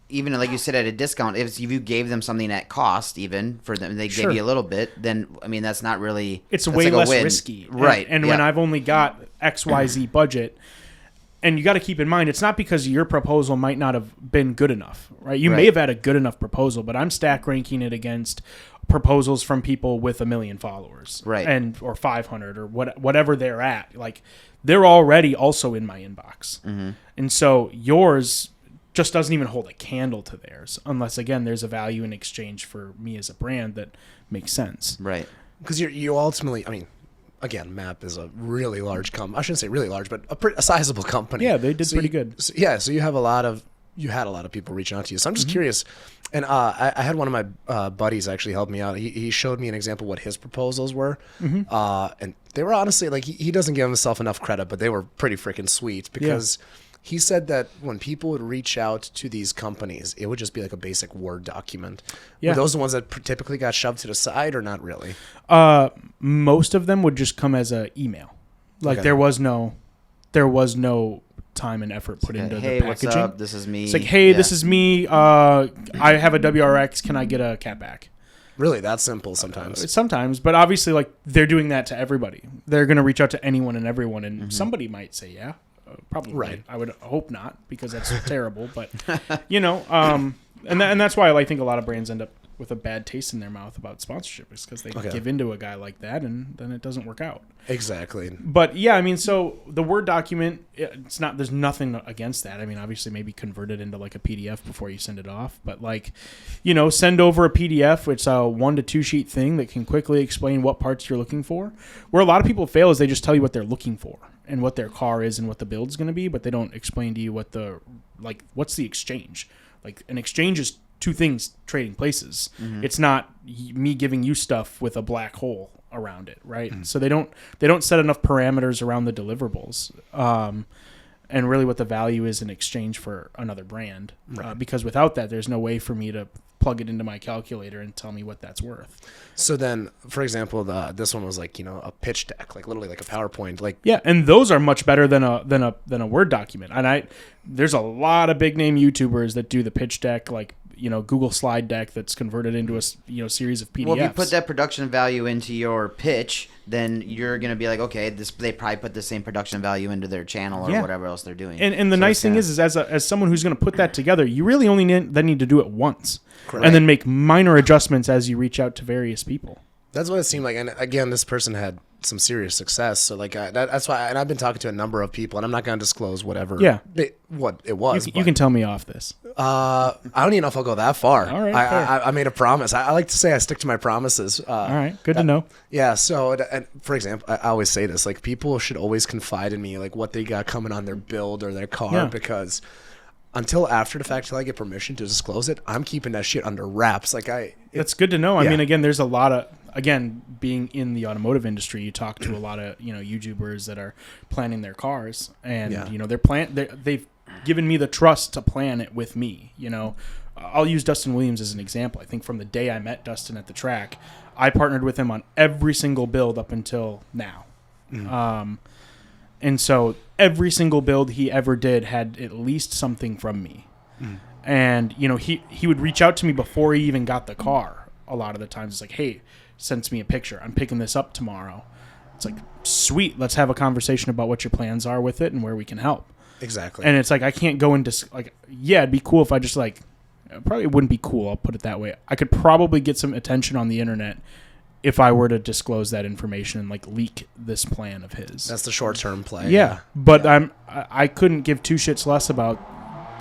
even like you said, at a discount, if you gave them something at cost, even for them, they give you a little bit, then, that's not really... It's way less risky. Right. And when I've only got XYZ budget... And you got to keep in mind, it's not because your proposal might not have been good enough, right? You may have had a good enough proposal, but I'm stack ranking it against proposals from people with 1 million followers, right? Or 500 or whatever they're at. They're already also in my inbox, and so yours just doesn't even hold a candle to theirs, unless again there's a value in exchange for me as a brand that makes sense, right? Because you ultimately, again, MAP is a really large company. I shouldn't say really large, but a sizable company. Yeah, they did pretty good. So you have you had a lot of people reaching out to you. So I'm just curious. And I had one of my buddies actually help me out. He showed me an example of what his proposals were. And they were honestly, he doesn't give himself enough credit, but they were pretty freaking sweet because he said that when people would reach out to these companies, it would just be a basic Word document. Yeah. Were those the ones that typically got shoved to the side or not really? Most of them would just come as an email. There was no time and effort put into hey, the packaging. what's up? This is me. It's like, hey, this is me. I have a WRX. Can I get a catback? Really, that simple sometimes. Sometimes, but obviously, like they're doing that to everybody. They're going to reach out to anyone and everyone, and somebody might say, yeah, probably. Right. I would hope not, because that's terrible. But and that's why I think a lot of brands end up with a bad taste in their mouth about sponsorship, is because they give into a guy like that, and then it doesn't work out. Exactly. But yeah, I mean, so the Word document, it's not. There's nothing against that. I mean, obviously, maybe convert it into like a PDF before you send it off. But like, send over a PDF. It's a 1 to 2 sheet thing that can quickly explain what parts you're looking for. Where a lot of people fail is they just tell you what they're looking for and what their car is and what the build's going to be, but they don't explain to you what's the exchange. Like, an exchange is two things trading places. It's not me giving you stuff with a black hole around it, right? So they don't set enough parameters around the deliverables, and really what the value is in exchange for another brand. Because without that, there's no way for me to plug it into my calculator and tell me what that's worth. So then, for example, this one was like a pitch deck, like literally like a PowerPoint, like and those are much better than a Word document. And there's a lot of big name YouTubers that do the pitch deck, like Google slide deck that's converted into a series of PDFs. Well, if you put that production value into your pitch, then you're going to be like, okay, they probably put the same production value into their channel or whatever else they're doing. And the nice thing is as someone who's going to put that together, you really only need to do it once. Correct. And then make minor adjustments as you reach out to various people. That's what it seemed like. And again, this person had some serious success. So like that's why. And I've been talking to a number of people, and I'm not going to disclose what it was. You can tell me off this. I don't even know if I'll go that far. All right, I made a promise. I like to say I stick to my promises. All right, good to know. Yeah. So, and for example, I always say this: like, people should always confide in me, like what they got coming on their build or their car, because until after the fact, till I get permission to disclose it, I'm keeping that shit under wraps. That's good to know. I mean, again, there's a lot of, being in the automotive industry, you talk to a lot of, YouTubers that are planning their cars, and, they've given me the trust to plan it with me. I'll use Dustin Williams as an example. I think from the day I met Dustin at the track, I partnered with him on every single build up until now. And so every single build he ever did had at least something from me. And, he would reach out to me before he even got the car. A lot of the times it's like, hey, sends me a picture. I'm picking this up tomorrow. It's like, sweet, let's have a conversation about what your plans are with it and where we can help. Exactly. And it's like, I can't go into, it'd be cool if I just probably wouldn't be cool, I'll put it that way. I could probably get some attention on the internet if I were to disclose that information and leak this plan of his. That's the short-term play. Yeah. But I couldn't give two shits less about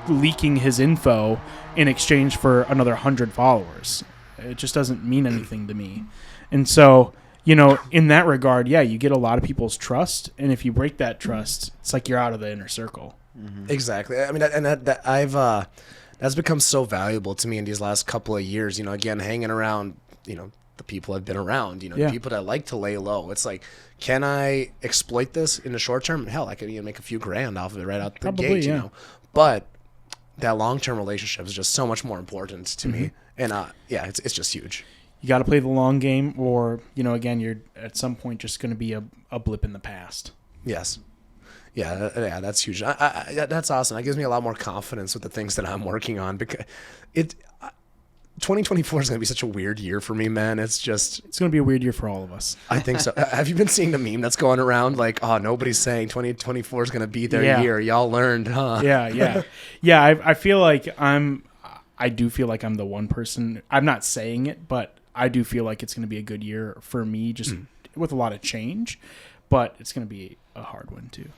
leaking his info in exchange for another 100 followers. It just doesn't mean anything to me. And so, in that regard, you get a lot of people's trust, and if you break that trust, it's like you're out of the inner circle. Exactly. I mean, and that's become so valuable to me in these last couple of years. Again, hanging around, the people I've been around, the people that like to lay low. It's like, can I exploit this in the short term? Hell, I could make a few grand off of it right out the gate, But that long-term relationship is just so much more important to me. And it's just huge. You got to play the long game, or again, you're at some point just going to be a blip in the past. Yes. Yeah, that's huge. That's awesome. That gives me a lot more confidence with the things that I'm working on, because 2024 is going to be such a weird year for me, man. It's going to be a weird year for all of us. I think so. Have you been seeing the meme that's going around nobody's saying 2024 is going to be their year? Y'all learned, huh? Yeah. I feel like I do feel like I'm the one person. I'm not saying it, but I do feel like it's going to be a good year for me, just with a lot of change, but it's going to be a hard one too.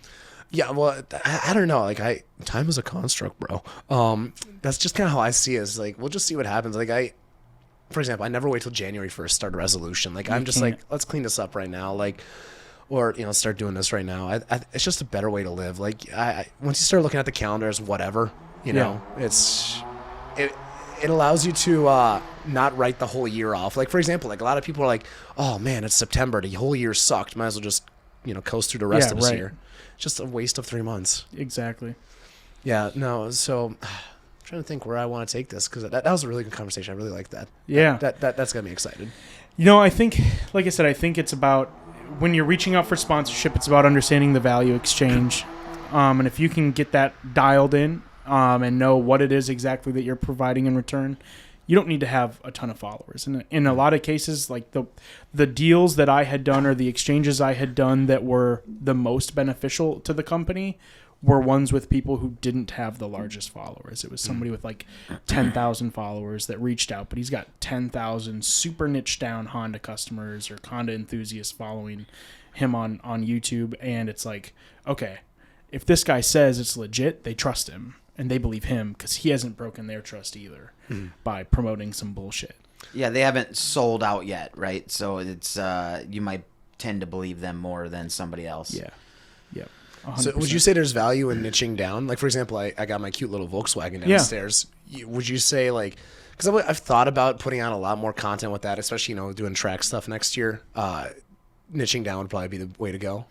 Yeah, well, I don't know. Time is a construct, bro. That's just kind of how I see it. It's we'll just see what happens. For example, I never wait till January 1st to start a resolution. I'm just let's clean this up right now. Or start doing this right now. It's just a better way to live. Once you start looking at the calendars, whatever, it allows you to not write the whole year off. For example, a lot of people are like, oh man, it's September. The whole year sucked. Might as well just coast through the rest of this year. Just a waste of 3 months. Exactly. Yeah, no, so I'm trying to think where I want to take this, because that was a really good conversation. I really like that. Yeah. That's got me excited. I think, like I said, I think it's about, when you're reaching out for sponsorship, it's about understanding the value exchange. and if you can get that dialed in and know what it is exactly that you're providing in return, you don't need to have a ton of followers. And in a lot of cases, like the deals that I had done or the exchanges I had done that were the most beneficial to the company were ones with people who didn't have the largest followers. It was somebody with like 10,000 followers that reached out, but he's got 10,000 super niche down Honda customers or Honda enthusiasts following him on YouTube. And it's like, okay, if this guy says it's legit, they trust him and they believe him because he hasn't broken their trust either by promoting some bullshit. Yeah, they haven't sold out yet, right? So it's you might tend to believe them more than somebody else. Yeah. Yep. 100%. So would you say there's value in niching down? Like, for example, I got my cute little Volkswagen downstairs. Would you say, like, because I've thought about putting out a lot more content with that, especially, doing track stuff next year. Niching down would probably be the way to go.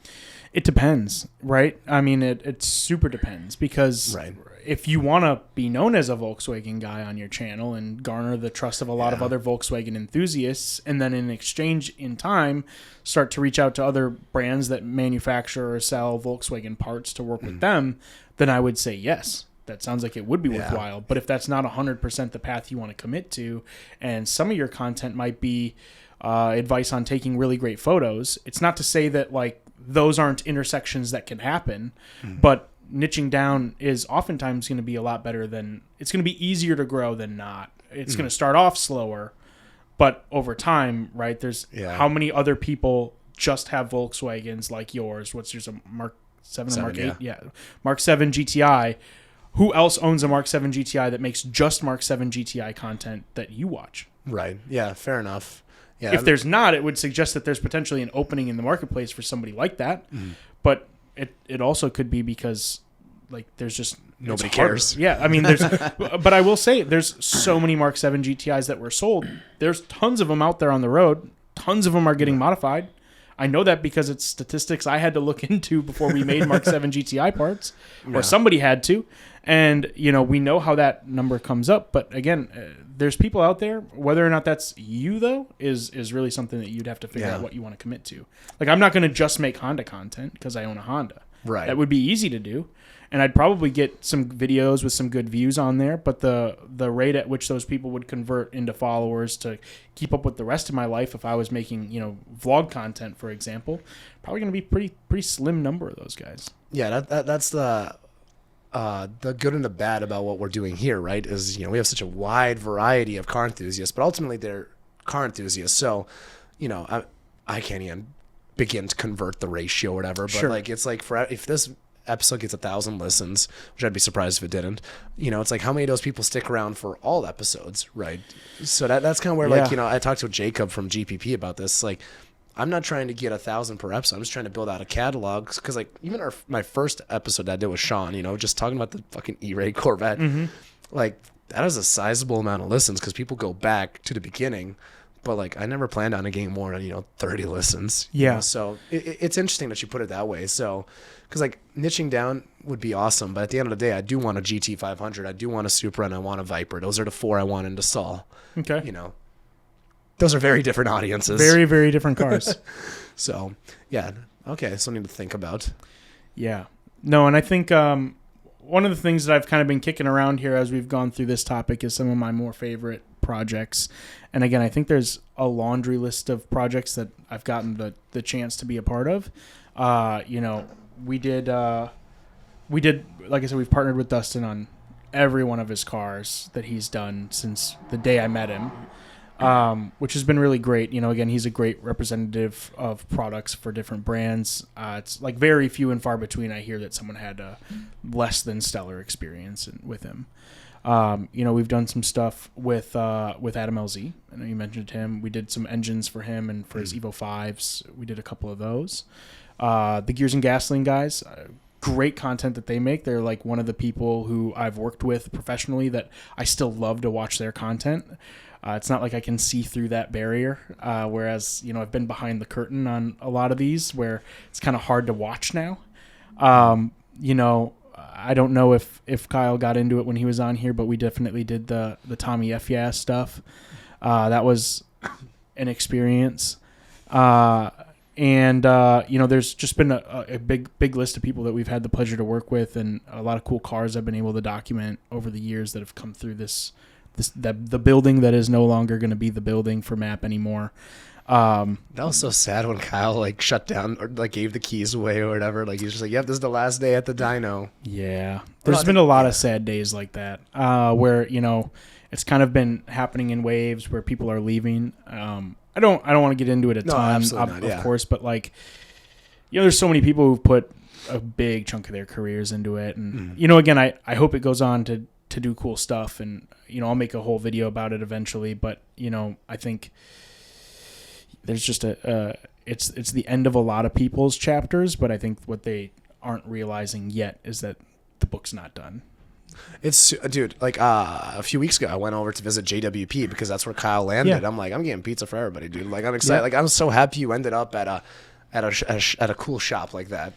It depends, right? I mean, it super depends because if you want to be known as a Volkswagen guy on your channel and garner the trust of a lot of other Volkswagen enthusiasts, and then in exchange in time start to reach out to other brands that manufacture or sell Volkswagen parts to work with them, then I would say yes. That sounds like it would be worthwhile. But if that's not 100% the path you want to commit to, and some of your content might be advice on taking really great photos, it's not to say that like those aren't intersections that can happen, but niching down is oftentimes going to be a lot better than it's going to be easier to grow than not. It's going to start off slower, but over time, right? There's how many other people just have Volkswagens like yours? What's yours? A Mark 7 or Mark 8? Yeah. Mark 7 GTI. Who else owns a Mark 7 GTI that makes just Mark 7 GTI content that you watch? Right. Yeah, fair enough. Yeah. If there's not, it would suggest that there's potentially an opening in the marketplace for somebody like that. But it also could be because like there's just nobody cares. Yeah, I mean there's but I will say there's so many Mark 7 GTIs that were sold. There's tons of them out there on the road. Tons of them are getting modified. I know that because it's statistics I had to look into before we made Mark 7 GTI parts, or somebody had to. And, we know how that number comes up. But again, there's people out there, whether or not that's you, though, is really something that you'd have to figure out what you want to commit to. Like, I'm not going to just make Honda content because I own a Honda. Right. That would be easy to do. And I'd probably get some videos with some good views on there, but the rate at which those people would convert into followers to keep up with the rest of my life, if I was making vlog content, for example, probably going to be pretty slim number of those guys. Yeah, that's the good and the bad about what we're doing here, right? Is we have such a wide variety of car enthusiasts, but ultimately they're car enthusiasts. So, I can't even begin to convert the ratio or whatever. But like it's like if this episode gets 1,000 listens, which I'd be surprised if it didn't, it's like how many of those people stick around for all episodes, right? So that's kind of where I talked to Jacob from GPP about this. Like, I'm not trying to get 1,000 per episode. I'm just trying to build out a catalog because like even my first episode that I did with Sean, just talking about the fucking E-Ray Corvette, like that is a sizable amount of listens because people go back to the beginning. But like I never planned on it getting more than 30 listens. Yeah. So it's interesting that you put it that way. So because like niching down would be awesome, but at the end of the day, I do want a GT 500, I do want a Supra, and I want a Viper. Those are the four I want into Saul. Okay. Those are very different audiences. Very, very different cars. So yeah. Okay. Something to think about. Yeah. No, and I think one of the things that I've kind of been kicking around here as we've gone through this topic is some of my more favorite projects. And again, I think there's a laundry list of projects that I've gotten the chance to be a part of. We did, like I said, we've partnered with Dustin on every one of his cars that he's done since the day I met him, which has been really great. Again, he's a great representative of products for different brands. It's like very few and far between I hear that someone had a less than stellar experience with him. We've done some stuff with Adam LZ. I know you mentioned him. We did some engines for him and for his Evo 5s. We did a couple of those. The Gears and Gasoline guys, great content that they make. They're like one of the people who I've worked with professionally that I still love to watch their content. It's not like I can see through that barrier, whereas, I've been behind the curtain on a lot of these where it's kind of hard to watch now. I don't know if Kyle got into it when he was on here, but we definitely did the Tommy F. Yeah stuff. That was an experience. And, there's just been a big list of people that we've had the pleasure to work with, and a lot of cool cars I've been able to document over the years that have come through the building that is no longer going to be the building for MAP anymore. That was so sad when Kyle shut down or gave the keys away or whatever. He's just like, yep, this is the last day at the dyno. Yeah. There's been a lot of sad days like that, where, it's kind of been happening in waves where people are leaving. I don't want to get into it a ton, of course, but there's so many people who've put a big chunk of their careers into it. And, again, I hope it goes on to do cool stuff, and, I'll make a whole video about it eventually, but, I think there's just it's the end of a lot of people's chapters, but I think what they aren't realizing yet is that the book's not done. It's, dude, a few weeks ago, I went over to visit JWP because that's where Kyle landed. Yeah. I'm like, I'm getting pizza for everybody, dude. I'm excited. I'm so happy you ended up at a cool shop like that.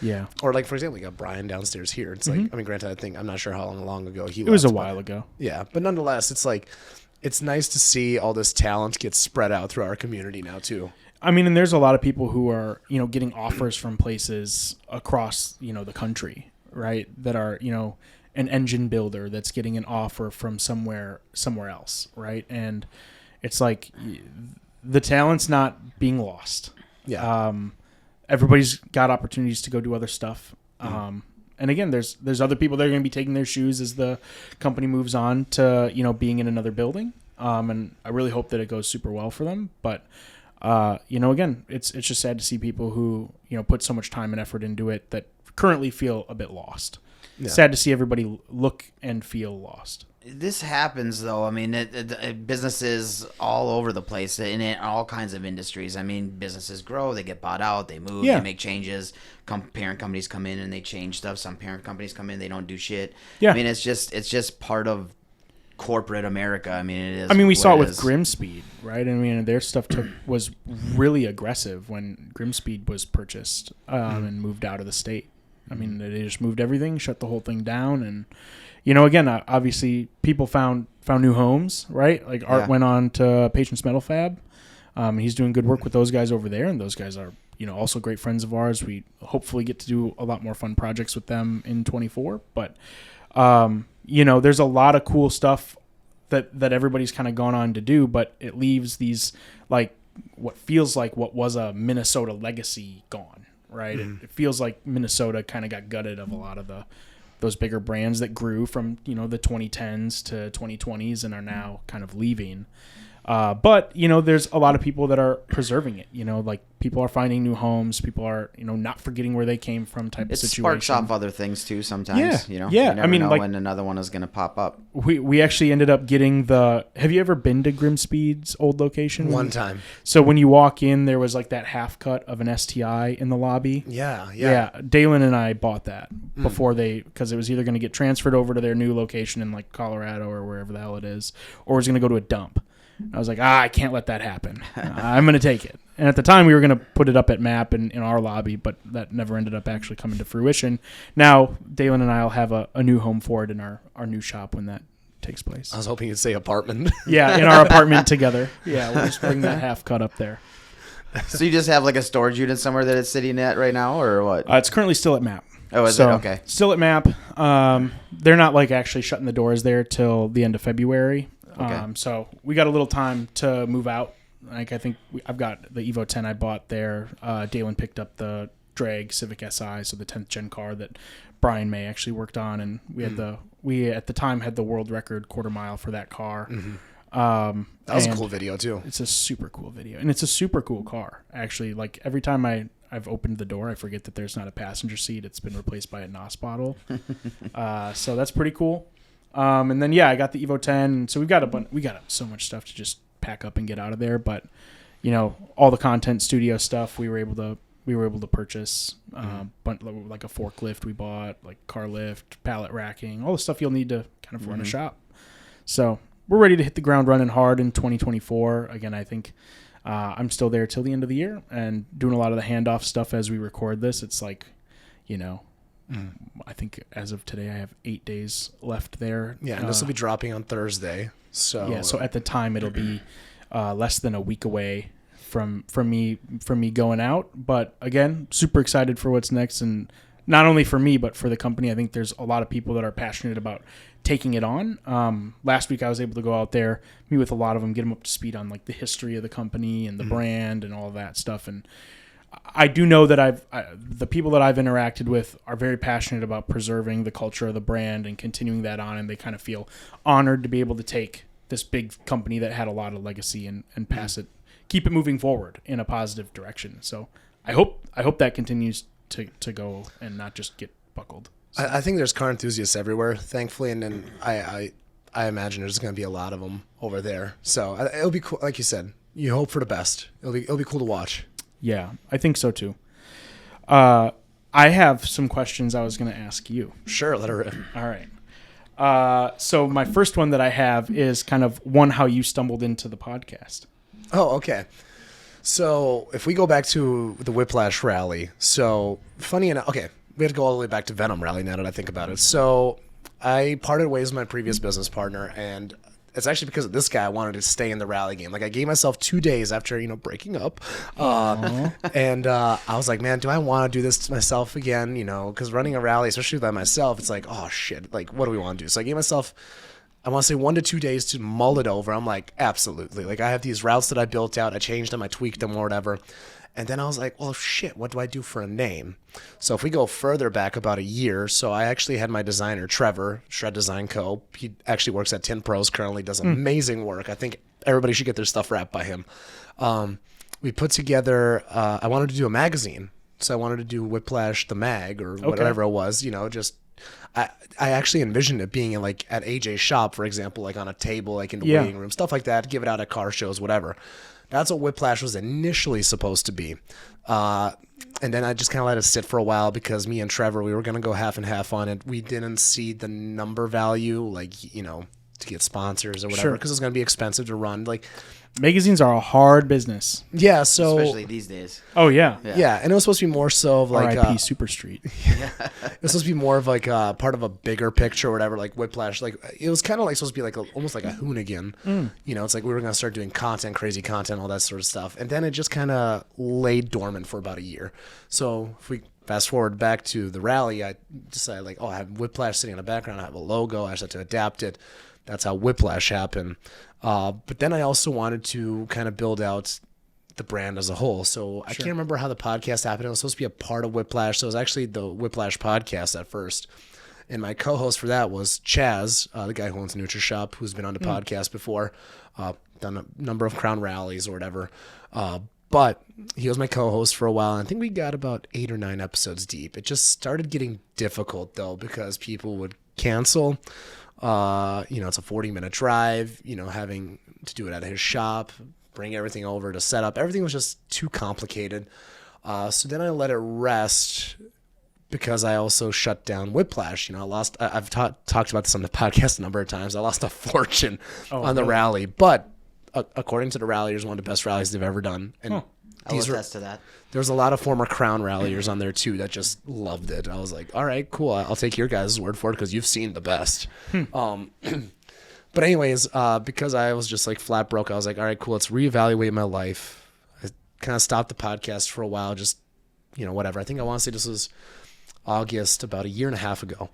Yeah. Or for example, you got Brian downstairs here. It's granted, I'm not sure how long ago he left. It was a while ago. Yeah. But nonetheless, it's nice to see all this talent get spread out through our community now too. I mean, and there's a lot of people who are, getting offers from places across, the country, right? That are, an engine builder that's getting an offer from somewhere else, right? And it's the talent's not being lost. Yeah. Everybody's got opportunities to go do other stuff. And again, there's other people that are going to be taking their shoes as the company moves on to, being in another building. And I really hope that it goes super well for them. But, again, it's just sad to see people who, put so much time and effort into it that currently feel a bit lost. Yeah. Sad to see everybody look and feel lost. This happens, though. I mean, businesses all over the place in all kinds of industries. I mean, businesses grow, they get bought out, they move, they make changes. Parent companies come in and they change stuff. Some parent companies come in, they don't do shit. Yeah. I mean, it's just part of corporate America. I mean, it is. I mean, we saw it with Grimspeed, right? I mean, their stuff was really aggressive when Grimspeed was purchased and moved out of the state. I mean, they just moved everything, shut the whole thing down, and again, obviously, people found new homes, right? Art went on to Patience Metal Fab. He's doing good work with those guys over there, and those guys are also great friends of ours. We hopefully get to do a lot more fun projects with them in 24. But there's a lot of cool stuff that everybody's kind of gone on to do, but it leaves these what feels like what was a Minnesota legacy gone. Right, it feels like Minnesota kind of got gutted of a lot of those bigger brands that grew from the 2010s to 2020s and are now kind of leaving. But there's a lot of people that are preserving it. People are finding new homes. People are not forgetting where they came from. Type of situation. It sparks off other things too. Sometimes you never know when another one is going to pop up. We actually ended up getting have you ever been to Grimspeed's old location? One time. So when you walk in, there was that half cut of an STI in the lobby. Yeah. Dalen and I bought that before because it was either going to get transferred over to their new location in Colorado or wherever the hell it is, or it was going to go to a dump. I was like, I can't let that happen. I'm going to take it. And at the time, we were going to put it up at MAP in our lobby, but that never ended up actually coming to fruition. Now, Dalen and I will have a new home for it in our new shop when that takes place. I was hoping you'd say apartment. Yeah, in our apartment together. Yeah, we'll just bring that half cut up there. So you just have a storage unit somewhere that it's sitting at right now, or what? It's currently still at MAP. Oh, is it? Okay. Still at MAP. They're not actually shutting the doors there till the end of February. Okay. So we got a little time to move out. I think I've got the Evo 10 I bought there. Dalen picked up the drag Civic Si, so the 10th gen car that Brian May actually worked on, and we at the time had the world record quarter mile for that car. That was a cool video too. It's a super cool video, and it's a super cool car. Actually, every time I've opened the door, I forget that there's not a passenger seat. It's been replaced by a NOS bottle. So that's pretty cool. And then I got the Evo 10. So we got so much stuff to just pack up and get out of there. But all the content studio stuff we were able to purchase. But a forklift we bought, car lift, pallet racking, all the stuff you'll need to kind of run a shop. So we're ready to hit the ground running hard in 2024. Again, I think I'm still there till the end of the year and doing a lot of the handoff stuff as we record this. It's I think as of today, I have 8 days left there. Yeah, and this will be dropping on Thursday. So so at the time, it'll be less than a week away from me going out. But again, super excited for what's next, and not only for me but for the company. I think there's a lot of people that are passionate about taking it on. Last week I was able to go out there, meet with a lot of them, get them up to speed on like the history of the company and the brand and all of that stuff. And I do know that the people that I've interacted with are very passionate about preserving the culture of the brand and continuing that on, and they kind of feel honored to be able to take this big company that had a lot of legacy and pass it, keep it moving forward in a positive direction. So I hope that continues to go and not just get buckled. So. I think there's car enthusiasts everywhere, thankfully, and then I imagine there's going to be a lot of them over there. So it'll be cool. Like you said, you hope for the best. It'll be cool to watch. Yeah, I think so too. I have some questions I was going to ask you. Sure, let her rip. All right. So my first one that I have is kind of how you stumbled into the podcast. Oh, okay. So if we go back to the Whiplash Rally, so funny enough, okay, we have to go all the way back to Venom Rally now that I think about it. So I parted ways with my previous business partner, and it's actually because of this guy I wanted to stay in the rally game. Like I gave myself 2 days after, breaking up. And I was like, man, do I want to do this to myself again? Because running a rally, especially by myself, it's like, oh shit, like what do we want to do? So I gave myself, I want to say 1 to 2 days to mull it over. I'm like, absolutely. Like I have these routes that I built out. I changed them. I tweaked them or whatever. And then I was like, well, shit, what do I do for a name? So if we go further back about a year, so I actually had my designer, Trevor, Shred Design Co. He actually works at Tin Pros currently, does amazing work. I think everybody should get their stuff wrapped by him. We put together, I wanted to do a magazine. So I wanted to do Whiplash the Mag or whatever it was, just... I actually envisioned it being at AJ's shop, for example, like on a table, like in the waiting room, stuff like that, give it out at car shows, whatever. That's what Whiplash was initially supposed to be. And then I just kind of let it sit for a while because me and Trevor, we were going to go half and half on it. We didn't see the number value, to get sponsors or whatever, because it's going to be expensive to run. Magazines are a hard business. Yeah, so... Especially these days. Oh, yeah. Yeah, and it was supposed to be more so of R.I.P. Super Street. It was supposed to be more of part of a bigger picture or whatever, like Whiplash. It was kind of supposed to be almost like a Hoonigan. It's like we were going to start doing content, crazy content, all that sort of stuff. And then it just kind of laid dormant for about a year. So if we fast forward back to the rally, I decided I have Whiplash sitting in the background. I have a logo. I just had to adapt it. That's how Whiplash happened. But then I also wanted to kind of build out the brand as a whole. So I can't remember how the podcast happened. It was supposed to be a part of Whiplash. So it was actually the Whiplash podcast at first. And my co-host for that was Chaz, the guy who owns NutriShop, who's been on the podcast before, done a number of Crown rallies or whatever. But he was my co-host for a while. And I think we got about 8 or 9 episodes deep. It just started getting difficult, though, because people would cancel. It's a 40-minute drive, having to do it at his shop, bring everything over to set up. Everything was just too complicated. So then I let it rest because I also shut down Whiplash. I've talked about this on the podcast a number of times. I lost a fortune on the rally, but according to the ralliers, one of the best rallies they've ever done. And I'll attest to that. There's a lot of former Crown ralliers on there too that just loved it. I was like, all right, cool. I'll take your guys' word for it because you've seen the best. But anyways, because I was just flat broke, I was like, all right, cool. Let's reevaluate my life. I kind of stopped the podcast for a while, just, whatever. I think I want to say this was August, about a year and a half ago.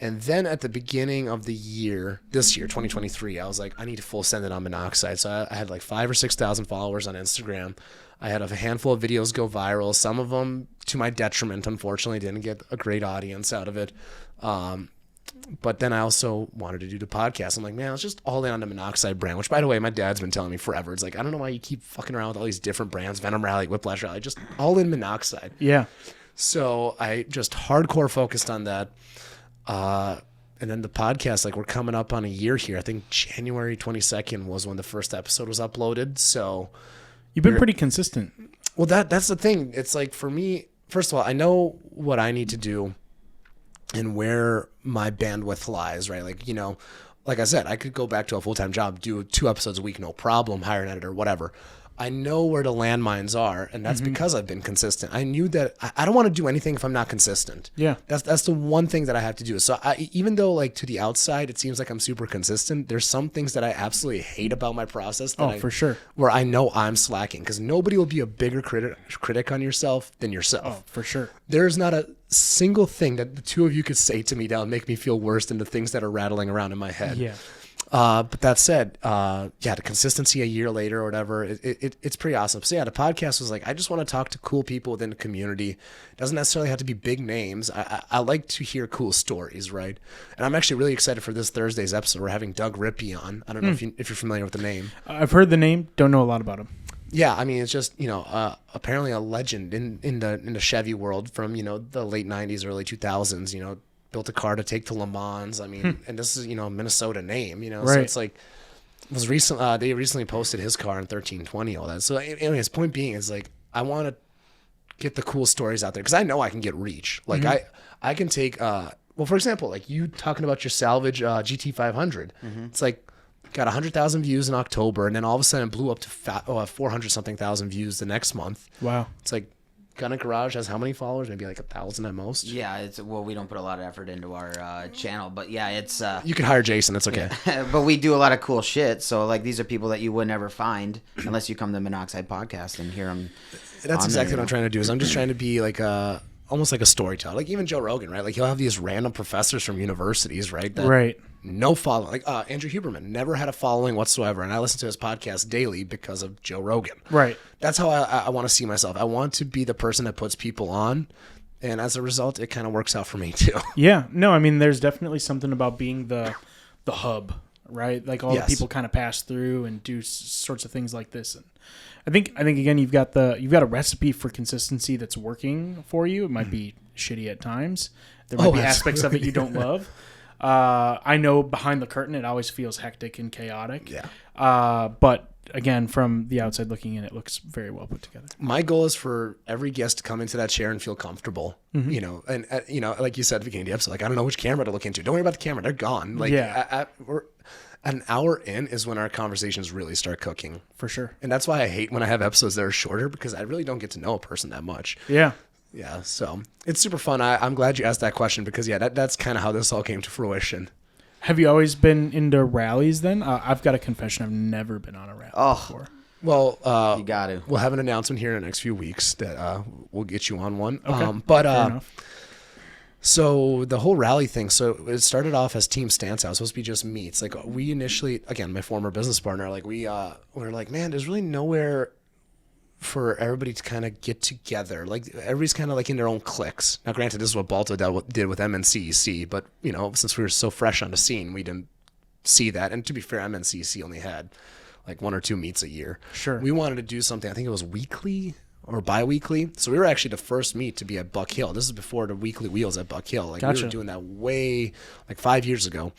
And then at the beginning of the year, this year, 2023, I was like, I need to full send it on monoxide. So I had 5,000 or 6,000 followers on Instagram. I had a handful of videos go viral. Some of them, to my detriment, unfortunately, didn't get a great audience out of it. But then I also wanted to do the podcast. I'm like, man, let's just all in on the monoxide brand, which, by the way, my dad's been telling me forever. It's like, I don't know why you keep fucking around with all these different brands, Venom Rally, Whiplash Rally, just all in monoxide. Yeah. So I just hardcore focused on that. And then the podcast, we're coming up on a year here. I think January 22nd was when the first episode was uploaded. So you've been pretty consistent. Well, that's the thing. It's for me, first of all, I know what I need to do and where my bandwidth lies, right? Like I said, I could go back to a full-time job, do 2 episodes a week, no problem, hire an editor, whatever. I know where the landmines are, and that's because I've been consistent. I knew that I don't want to do anything if I'm not consistent. Yeah. That's the one thing that I have to do. So even though like to the outside it seems like I'm super consistent, there's some things that I absolutely hate about my process. That for sure. Where I know I'm slacking, because nobody will be a bigger critic on yourself than yourself. Oh, for sure. There's not a single thing that the two of you could say to me that would make me feel worse than the things that are rattling around in my head. Yeah. But that said, the consistency a year later or whatever, it's pretty awesome. So yeah, the podcast was like, I just want to talk to cool people within the community. It doesn't necessarily have to be big names. I like to hear cool stories, right? And I'm actually really excited for this Thursday's episode. We're having Doug Rippey on. I don't know if you're familiar with the name. I've heard the name. Don't know a lot about him. Yeah, I mean, it's just, apparently a legend in the Chevy world from, the late 90s, early 2000s, built a car to take to Le Mans. I mean, and this is, a Minnesota name, Right. So it's like, they recently posted his car in 1320, all that. So anyway, his point being is like, I want to get the cool stories out there, because I know I can get reach. Like I can take, for example, like you talking about your salvage GT500. It's like, got 100,000 views in October, and then all of a sudden it blew up to 400 something thousand views the next month. Wow. It's like, Gunna Garage has how many followers? Maybe like 1,000 at most. Yeah, we don't put a lot of effort into our channel, but yeah, it's you can hire Jason. It's okay. Yeah. But we do a lot of cool shit. So like these are people that you would never find unless you come to Monoxide Podcast and hear them. That's exactly what I'm trying to do. Is I'm just trying to be like almost like a storyteller. Like even Joe Rogan, right? Like he'll have these random professors from universities, right? Right. No following. Like Andrew Huberman never had a following whatsoever, and I listen to his podcast daily because of Joe Rogan. Right. That's how I want to see myself. I want to be the person that puts people on, and as a result, it kind of works out for me too. Yeah. No, I mean, there's definitely something about being the hub, right? Like all the people kind of pass through and do sorts of things like this. And I think again, you've got a recipe for consistency that's working for you. It might be shitty at times. There might be aspects of it you don't love. I know behind the curtain, it always feels hectic and chaotic. Yeah. But again, from the outside looking in, it looks very well put together. My goal is for every guest to come into that chair and feel comfortable, and like you said at the beginning of the episode, like, I don't know which camera to look into. Don't worry about the camera. They're gone. Like, we're an hour in is when our conversations really start cooking. For sure. And that's why I hate when I have episodes that are shorter, because I really don't get to know a person that much. Yeah. Yeah, so it's super fun. I'm glad you asked that question, because that's kind of how this all came to fruition. Have you always been into rallies then? I've got a confession. I've never been on a rally before. Well, you got to. We'll have an announcement here in the next few weeks that we'll get you on one. Okay. Fair enough. So the whole rally thing, so it started off as Team Stance Out. It was supposed to be just meets. Like we initially, again, my former business partner, like we were like, man, there's really nowhere for everybody to kind of get together. Like everybody's kind of like in their own cliques. Now, granted, this is what Balto did with MNCEC, but since we were so fresh on the scene, we didn't see that. And to be fair, MNCEC only had like 1 or 2 meets a year. Sure. We wanted to do something. I think it was weekly or bi-weekly. So we were actually the first meet to be at Buck Hill. This is before the weekly wheels at Buck Hill. Like we were doing that way like 5 years ago.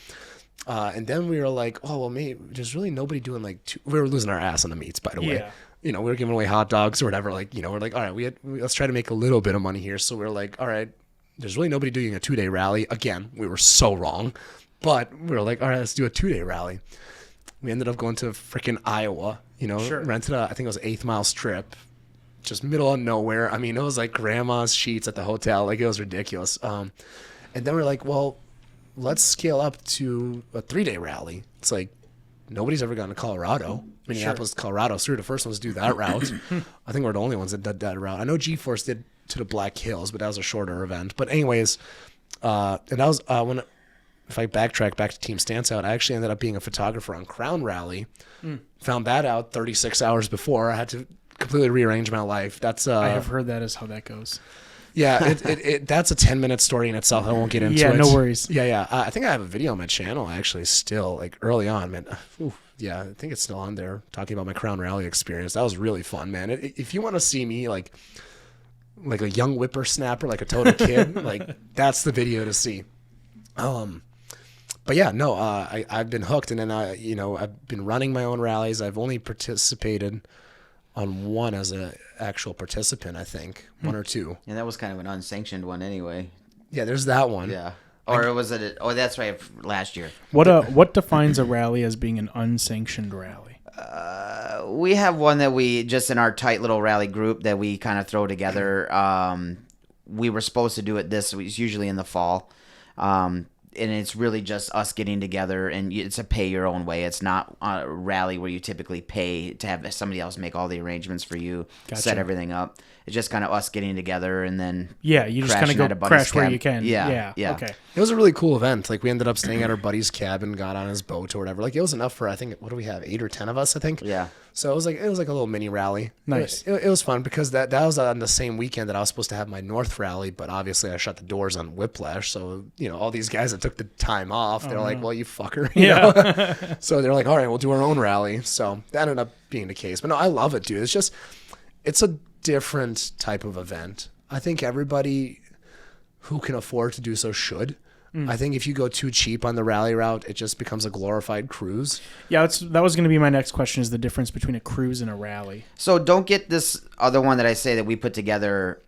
And then we were like, oh, well, maybe there's really nobody doing like we were losing our ass on the meets, by the way. We were giving away hot dogs or whatever. Like, we're like, all right, let's try to make a little bit of money here. So we're like, all right, there's really nobody doing a 2-day rally. Again, we were so wrong, but we were like, all right, let's do a 2-day rally. We ended up going to freaking Iowa, rented I think it was an 8th mile strip, just middle of nowhere. I mean, it was like grandma's sheets at the hotel. Like it was ridiculous. And then we're like, well, let's scale up to a 3-day rally. It's like, nobody's ever gone to Colorado. Minneapolis, Colorado. So we were the first ones to do that route. I think we're the only ones that did that route. I know G-Force did to the Black Hills, but that was a shorter event. But anyways, and that was if I backtrack back to Team Stance Out, I actually ended up being a photographer on Crown Rally. Found that out 36 hours before. I had to completely rearrange my life. That's I have heard that is how that goes. Yeah, that's a 10-minute story in itself. I won't get into it. Yeah, no worries. Yeah. I think I have a video on my channel actually still, like early on, man. Yeah, I think it's still on there, talking about my Crown Rally experience. That was really fun, man. If you want to see me like a young whippersnapper, like a total kid, like that's the video to see. But yeah, no, I've been hooked, and then I've been running my own rallies. I've only participated on one as an actual participant, I think, 1 or 2. And that was kind of an unsanctioned one anyway. Yeah, there's that one. Yeah. Or was it? Oh, that's right. Last year. What defines a rally as being an unsanctioned rally? we have one that we just in our tight little rally group that we kind of throw together. We were supposed to do it this. It's usually in the fall. And it's really just us getting together, and it's a pay your own way. It's not a rally where you typically pay to have somebody else make all the arrangements for you, set everything up. It's just kind of us getting together and then you just kind of go crash where you can. Yeah. Okay. It was a really cool event. Like we ended up staying at our buddy's cabin, got on his boat or whatever. Like it was enough for I think what do we have 8 or 10 of us I think. Yeah. So it was like a little mini rally. Nice. It was fun because that was on the same weekend that I was supposed to have my North rally, but obviously I shut the doors on Whiplash. So all these guys that took the time off, they're like, "Well, you fucker," you know. So they're like, "All right, we'll do our own rally." So that ended up being the case. But no, I love it, dude. It's a different type of event. I think everybody who can afford to do so should. I think if you go too cheap on the rally route, it just becomes a glorified cruise. Yeah, that was going to be my next question, is the difference between a cruise and a rally. So don't get this other one that I say that we put together.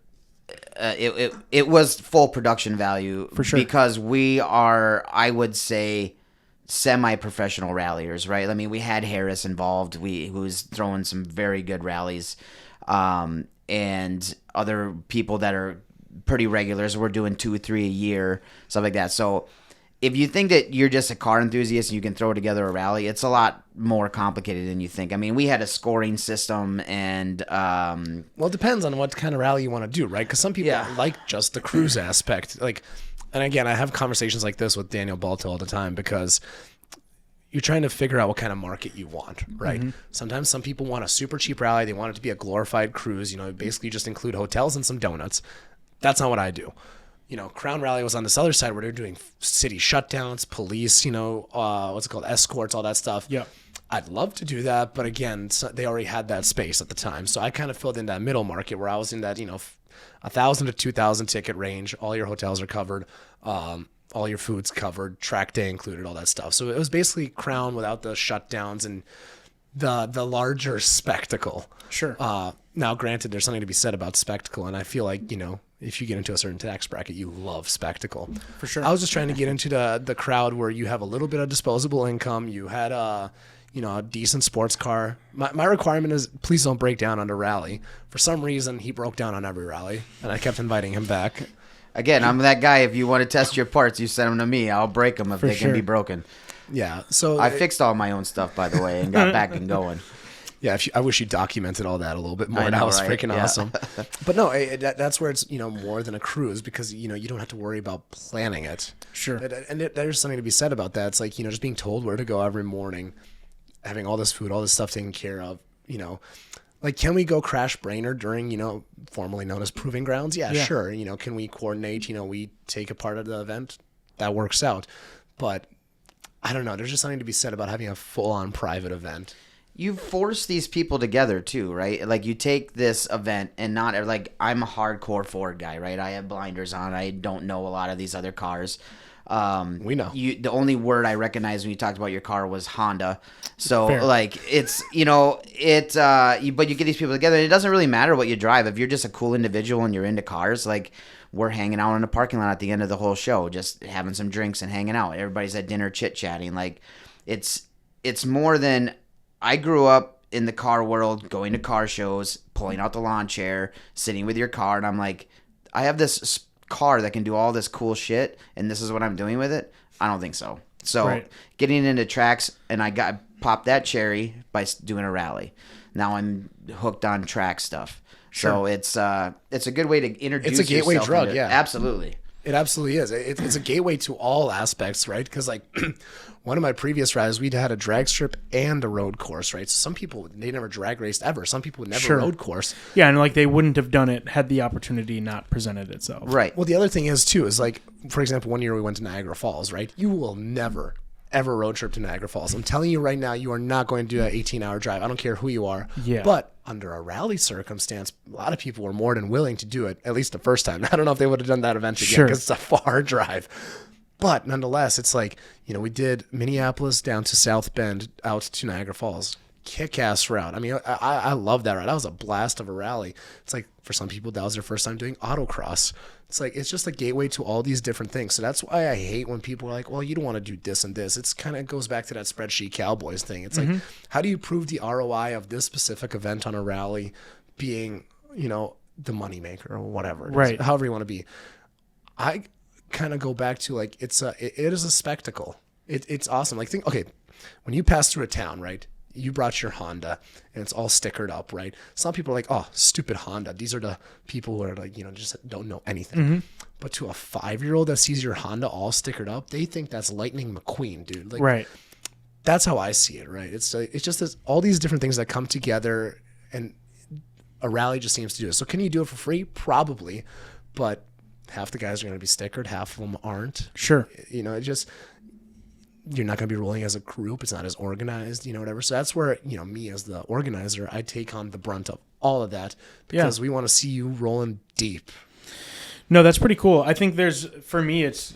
It was full production value for sure, because we are, I would say, semi-professional ralliers, right? I mean, we had Harris involved, who was throwing some very good rallies, and other people that are pretty regulars. We're doing 2 or 3 a year, stuff like that. So if you think that you're just a car enthusiast and you can throw together a rally, it's a lot more complicated than you think. I mean, we had a scoring system and well, it depends on what kind of rally you want to do, right? Because some people like just the cruise aspect. Like, and again, I have conversations like this with Daniel Balto all the time because you're trying to figure out what kind of market you want, right? Mm-hmm. Sometimes some people want a super cheap rally. They want it to be a glorified cruise, basically just include hotels and some donuts. That's not what I do. Crown Rally was on this other side where they're doing city shutdowns, police, what's it called, escorts, all that stuff. Yeah. I'd love to do that, but again, they already had that space at the time. So I kind of filled in that middle market where I was in that, 1,000 to 2,000 ticket range. All your hotels are covered. All your food's covered, track day included, all that stuff. So it was basically Crown without the shutdowns and the larger spectacle. Sure. Now, granted, there's something to be said about spectacle, and I feel like, if you get into a certain tax bracket, you love spectacle. For sure. I was just trying to get into the crowd where you have a little bit of disposable income. You had a decent sports car. My requirement is please don't break down on a rally. For some reason, he broke down on every rally, and I kept inviting him back. Again, I'm that guy. If you want to test your parts, you send them to me. I'll break them if they can be broken. Yeah. So I fixed all my own stuff, by the way, and got back and going. Yeah, I wish you documented all that a little bit more. That was right? Freaking awesome. But no, that's where it's more than a cruise because you don't have to worry about planning it. Sure. And there's something to be said about that. It's like just being told where to go every morning, having all this food, all this stuff taken care of. Like, can we go crash Brainerd during formerly known as Proving Grounds? Yeah, sure. Can we coordinate? We take a part of the event that works out, but I don't know. There's just something to be said about having a full-on private event. You force these people together too, right? Like you take this event and not like I'm a hardcore Ford guy, right? I have blinders on. I don't know a lot of these other cars. We know. The only word I recognized when you talked about your car was Honda. So Fair. Like it's but you get these people together and it doesn't really matter what you drive. If you're just a cool individual and you're into cars, like we're hanging out in a parking lot at the end of the whole show, just having some drinks and hanging out. Everybody's at dinner chit-chatting. Like it's more than I grew up in the car world, going to car shows, pulling out the lawn chair, sitting with your car, and I'm like, I have this car that can do all this cool shit, and this is what I'm doing with it? I don't think so. So Getting into tracks, and I popped that cherry by doing a rally. Now I'm hooked on track stuff. Sure. So it's a good way to introduce yourself. It's a gateway drug, yeah. Absolutely. It absolutely is. It's a gateway to all aspects, right? Because like one of my previous rides, we'd had a drag strip and a road course, right? So some people, they never drag raced ever. Some people would never road course. Yeah, and like they wouldn't have done it had the opportunity not presented itself. Right. Well, the other thing is too, is like, for example, one year we went to Niagara Falls, right? You will never, ever road trip to Niagara Falls. I'm telling you right now, you are not going to do an 18-hour drive. I don't care who you are. Yeah. But under a rally circumstance, a lot of people were more than willing to do it, at least the first time. I don't know if they would have done that event again because it's a far drive. But nonetheless, it's like, we did Minneapolis down to South Bend out to Niagara Falls. kick-ass route. I mean, I love that route. That was a blast of a rally. It's like for some people that was their first time doing autocross. It's like it's just a gateway to all these different things. So that's why I hate when people are like, well, you don't want to do this and this. It's kind of goes back to that spreadsheet cowboys thing. It's like, how do you prove the ROI of this specific event on a rally being, the moneymaker or whatever, right? However you want to be. I kind of go back to like it is a spectacle. It's awesome. Like think, okay, when you pass through a town, right? You brought your Honda and it's all stickered up, right? Some people are like, oh, stupid Honda. These are the people who are like, just don't know anything. But to a 5-year-old that sees your Honda all stickered up, they think that's Lightning McQueen, dude. Like, right. That's how I see it, right? It's just this, all these different things that come together, and a rally just seems to do it. So can you do it for free? Probably, but half the guys are going to be stickered, half of them aren't. Sure. It just, you're not going to be rolling as a group. It's not as organized, whatever. So that's where, me as the organizer, I take on the brunt of all of that because we want to see you rolling deep. No, that's pretty cool. I think for me, it's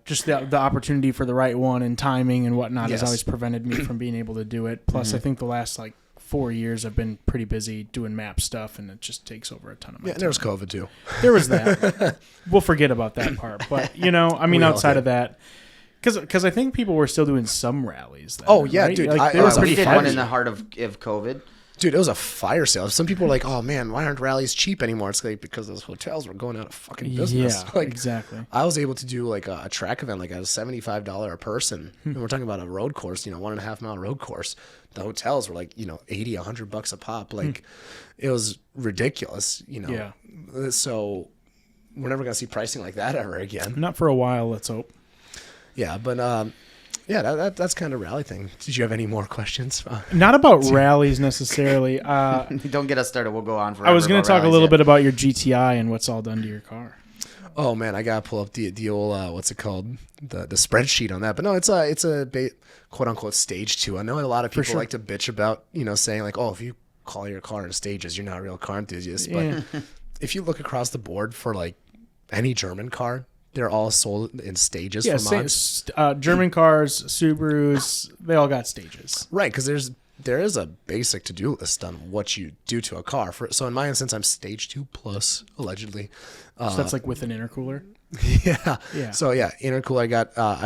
just the opportunity for the right one and timing and whatnot has always prevented me from being able to do it. Plus, I think the last 4 years I've been pretty busy doing map stuff, and it just takes over a ton of my time. There was COVID too. There was that. We'll forget about that part. But, outside of that, because I think people were still doing some rallies then, oh, yeah, right? dude. They were we did one in the heart of COVID. Dude, it was a fire sale. Some people were like, oh, man, why aren't rallies cheap anymore? It's like because those hotels were going out of fucking business. Yeah, exactly. I was able to do a track event at a $75 a person. And we're talking about a road course, 1.5 mile road course. The hotels were $80, $100 a pop. It was ridiculous, Yeah. So we're never going to see pricing like that ever again. Not for a while, let's hope. Yeah, but that's kind of rally thing. Did you have any more questions? Not about rallies necessarily. Don't get us started. We'll go on forever. I was going to talk a little bit about your GTI and what's all done to your car. Oh man, I gotta pull up the old what's it called, the spreadsheet on that. But no, it's a quote unquote stage 2. I know a lot of people like to bitch about saying like, oh, if you call your car in stages, you're not a real car enthusiast. Yeah. But if you look across the board for any German car, they're all sold in stages. Yeah, German cars, Subarus, they all got stages. Right, because there is a basic to-do list on what you do to a car. So in my instance, I'm stage 2 plus, allegedly. So that's with an intercooler? Yeah. So yeah, intercooler. I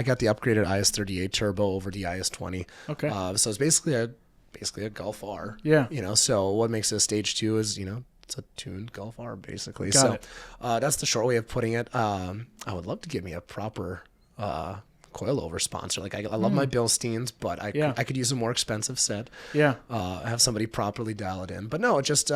got the upgraded IS38 turbo over the IS20. Okay. So it's basically a Golf R. Yeah. So what makes it a stage 2 is, it's a tuned Golf R basically. Got it. That's the short way of putting it. I would love to give me a proper coilover sponsor. I love my Bilsteins, but I could use a more expensive set. Yeah. Have somebody properly dial it in. But no, just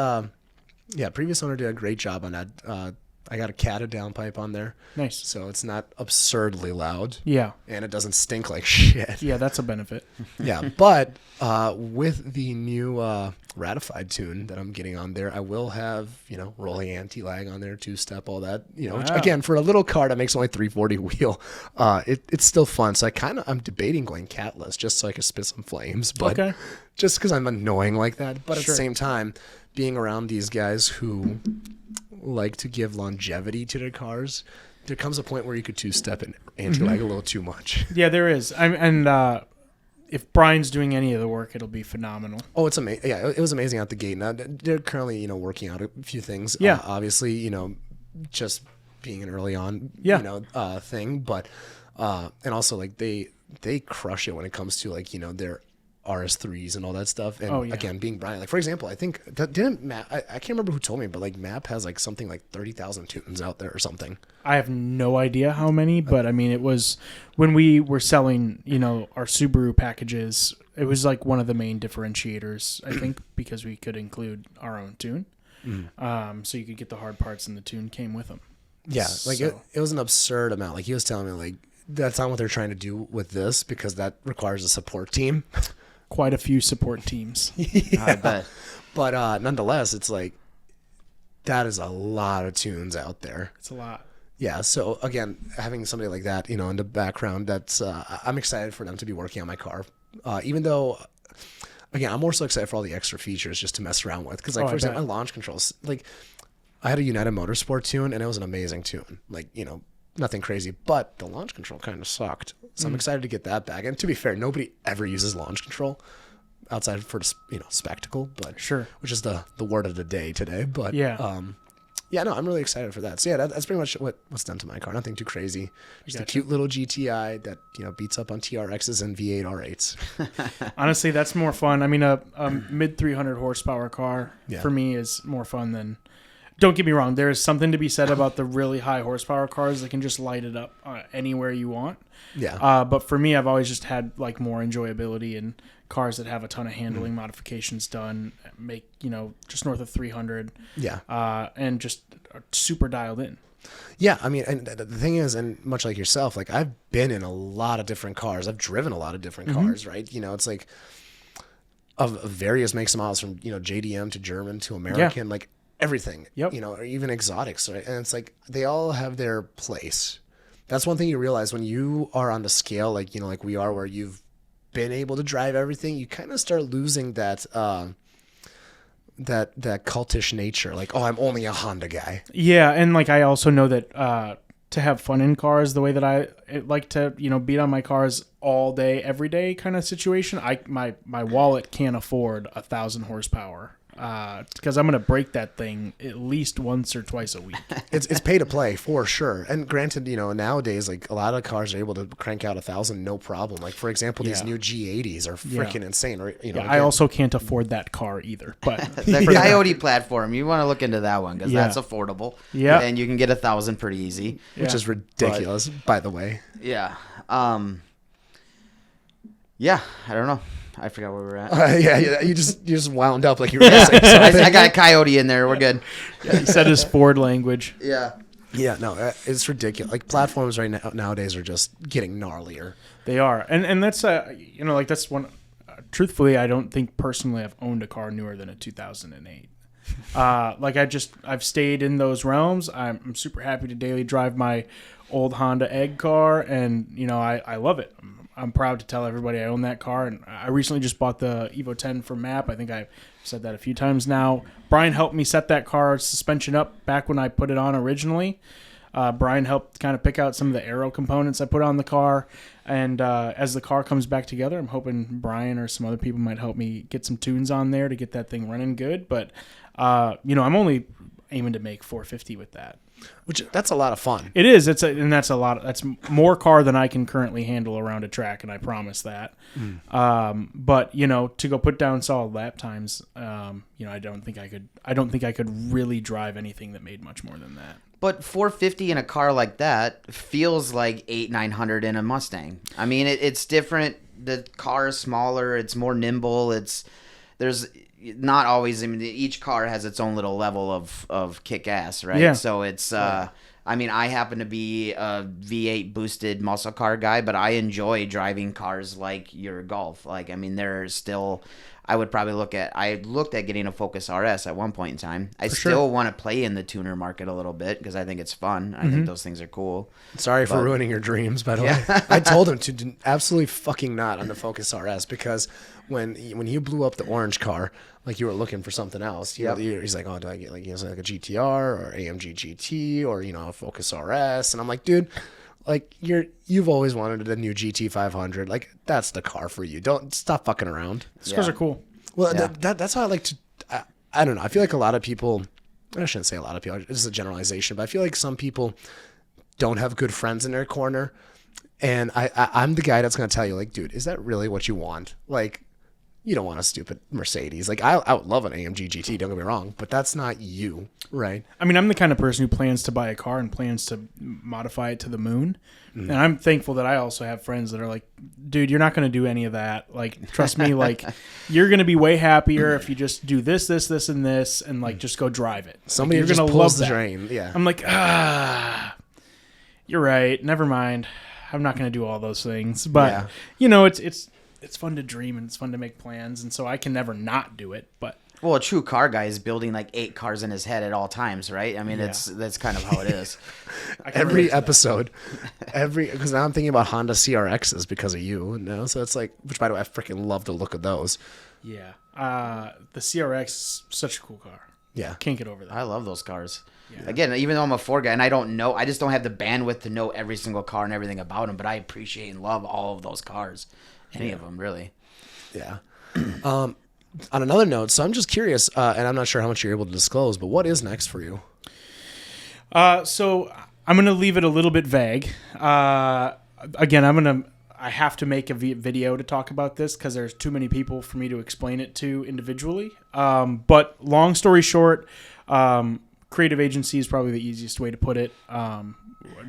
previous owner did a great job on that. I got a Cata downpipe on there. Nice. So it's not absurdly loud. Yeah. And it doesn't stink like shit. Yeah, that's a benefit. Yeah. But with the new ratified tune that I'm getting on there, I will have, rolling anti-lag on there, 2-step, all that. Which, again, for a little car that makes only 340 wheel, it's still fun. So I'm debating going catless just so I can spit some flames. But just because I'm annoying like that. But at the same time, being around these guys who like to give longevity to their cars, there comes a point where you could 2-step and anti-lag a little too much. Yeah, there is. If Brian's doing any of the work, it'll be phenomenal. Oh, it's amazing. Yeah, it was amazing out the gate. Now they're currently, working out a few things. Yeah. Obviously, just being an early on, thing, but and also they crush it when it comes to their RS3s and all that stuff. And again, being Brian, for example, I think that didn't Map, I can't remember who told me, but Map has something like 30,000 tunes out there or something. I have no idea how many, but it was when we were selling, our Subaru packages, it was one of the main differentiators, I think, because we could include our own tune. So you could get the hard parts and the tune came with them. Yeah. It was an absurd amount. He was telling me that's not what they're trying to do with this because that requires a support team. Quite a few support teams. Yeah. I bet. But nonetheless, it's that is a lot of tunes out there. It's a lot. Yeah. So again, having somebody like that, in the background, that's I'm excited for them to be working on my car. Even though, again, I'm more so excited for all the extra features just to mess around with. Because for example, my launch controls, I had a United Motorsport tune and it was an amazing tune. Nothing crazy, but the launch control kind of sucked. So I'm excited to get that back. And to be fair, nobody ever uses launch control. outside for spectacle, but Sure. which is the word of the day today. But Yeah. yeah, no, I'm really excited for that. So yeah, that's pretty much what's done to my car. Nothing too crazy. Just a cute little GTI that beats up on TRXs and V8 R8s. Honestly, that's more fun. I mean, a mid 300 horsepower car Yeah. for me is more fun than. Don't get me wrong. There is something to be said about the really high horsepower cars that can just light it up anywhere you want. Yeah. But for me, I've always just had like more enjoyability in cars that have a ton of handling modifications done, make just north of 300. Yeah. And just are super dialed in. Yeah, I mean, and the thing is, and much like yourself, like I've been in a lot of different cars. I've driven a lot of different cars, right? It's like of various makes and models from JDM to German to American, like everything. Yep. Or even exotics, right? And it's like they all have their place. That's one thing you realize when you are on the scale, like like we are, where you've been able to drive everything. You kind of start losing that. That cultish nature, like, oh, I'm only a Honda guy. Yeah, and like I also know that to have fun in cars, the way that I like to, beat on my cars all day, every day kind of situation, my wallet can't afford 1,000 horsepower because I'm gonna break that thing at least once or twice a week. It's pay to play for sure. And granted, nowadays, like a lot of cars are able to crank out 1,000 no problem. Like for example, these new G80s are freaking insane. Or I also can't afford that car either. But the Coyote platform, you want to look into that one because that's affordable. Yeah, and you can get 1,000 pretty easy, which is ridiculous, by the way. Yeah. Yeah. I don't know. I forgot where we were at. Yeah, you just wound up like you were going to say. I got a Coyote in there. We're good. Yeah, he said his Ford language. Yeah. Yeah, no, it's ridiculous. Like platforms right now nowadays are just getting gnarlier. They are, and that's like that's one. Truthfully, I don't think personally I've owned a car newer than a 2008. Like I've stayed in those realms. I'm super happy to daily drive my old Honda Egg car, and I love it. I'm proud to tell everybody I own that car, and I recently just bought the Evo 10 from MAP. I think I've said that a few times now. Brian helped me set that car suspension up back when I put it on originally. Brian helped kind of pick out some of the aero components I put on the car, and as the car comes back together, I'm hoping Brian or some other people might help me get some tunes on there to get that thing running good. But I'm only aiming to make 450 with that. Which that's a lot of fun. It is. That's a lot. That's more car than I can currently handle around a track, and I promise that. But to go put down solid lap times, I don't think I could really drive anything that made much more than that. But 450 in a car like that feels like 800-900 in a Mustang. I mean, it's different. The car is smaller. It's more nimble. There's not always. I mean, each car has its own little level of kick ass, right? Yeah. So it's. I mean, I happen to be a V8 boosted muscle car guy, but I enjoy driving cars like your Golf. Like, I mean, there's still. I would probably I looked at getting a Focus RS at one point in time. I still want to play in the tuner market a little bit because I think it's fun. I think those things are cool. Sorry for ruining your dreams, by the way. I told him to do absolutely fucking not on the Focus RS because when you blew up the orange car, like you were looking for something else. He's like, oh, do I get like a GTR or AMG GT or a Focus RS? And I'm like, dude. Like you've always wanted a new GT 500. Like that's the car for you. Don't stop fucking around. These cars are cool. Well, that's how I like to. I don't know. I feel like a lot of people. I shouldn't say a lot of people. This is a generalization, but I feel like some people don't have good friends in their corner, and I'm the guy that's gonna tell you, like, dude, is that really what you want? Like, you don't want a stupid Mercedes. Like, I would love an AMG GT, don't get me wrong, but that's not you, right? I mean, I'm the kind of person who plans to buy a car and plans to modify it to the moon. And I'm thankful that I also have friends that are like, dude, you're not going to do any of that. Like, trust me, like, you're going to be way happier if you just do this, this, this, and this, and, like, just go drive it. Somebody like, just gonna pulls love the drain. Yeah. I'm like, you're right. Never mind. I'm not going to do all those things. But, it's fun to dream and it's fun to make plans, and so I can never not do it. But well, a true car guy is building like 8 cars in his head at all times, right? I mean, that's kind of how it is. Every episode, because now I'm thinking about Honda CRXs because of you. So it's like, which by the way, I freaking love the look of those. Yeah, the CRX is such a cool car. Yeah, can't get over that. I love those cars. Yeah. Again, even though I'm a Ford guy and I just don't have the bandwidth to know every single car and everything about them, but I appreciate and love all of those cars. Any of them, really. Yeah. On another note, so I'm just curious, and I'm not sure how much you're able to disclose, but what is next for you? So I'm going to leave it a little bit vague. Again, I have to make a video to talk about this because there's too many people for me to explain it to individually. But long story short, creative agency is probably the easiest way to put it.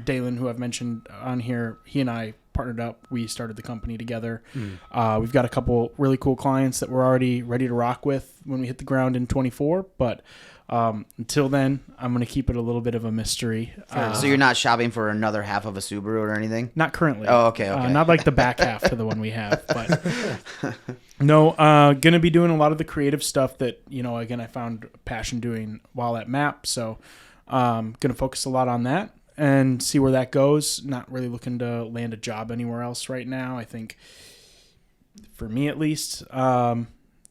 Dalen, who I've mentioned on here, he and I partnered up. We started the company together. We've got a couple really cool clients that we're already ready to rock with when we hit the ground in 24. But until then, I'm going to keep it a little bit of a mystery. So you're not shopping for another half of a Subaru or anything? Not currently. Oh, okay. Not like the back half to the one we have. But no, going to be doing a lot of the creative stuff that, again, I found passion doing while at MAP. So going to focus a lot on that and see where that goes. Not really looking to land a job anywhere else right now. I think, for me at least, going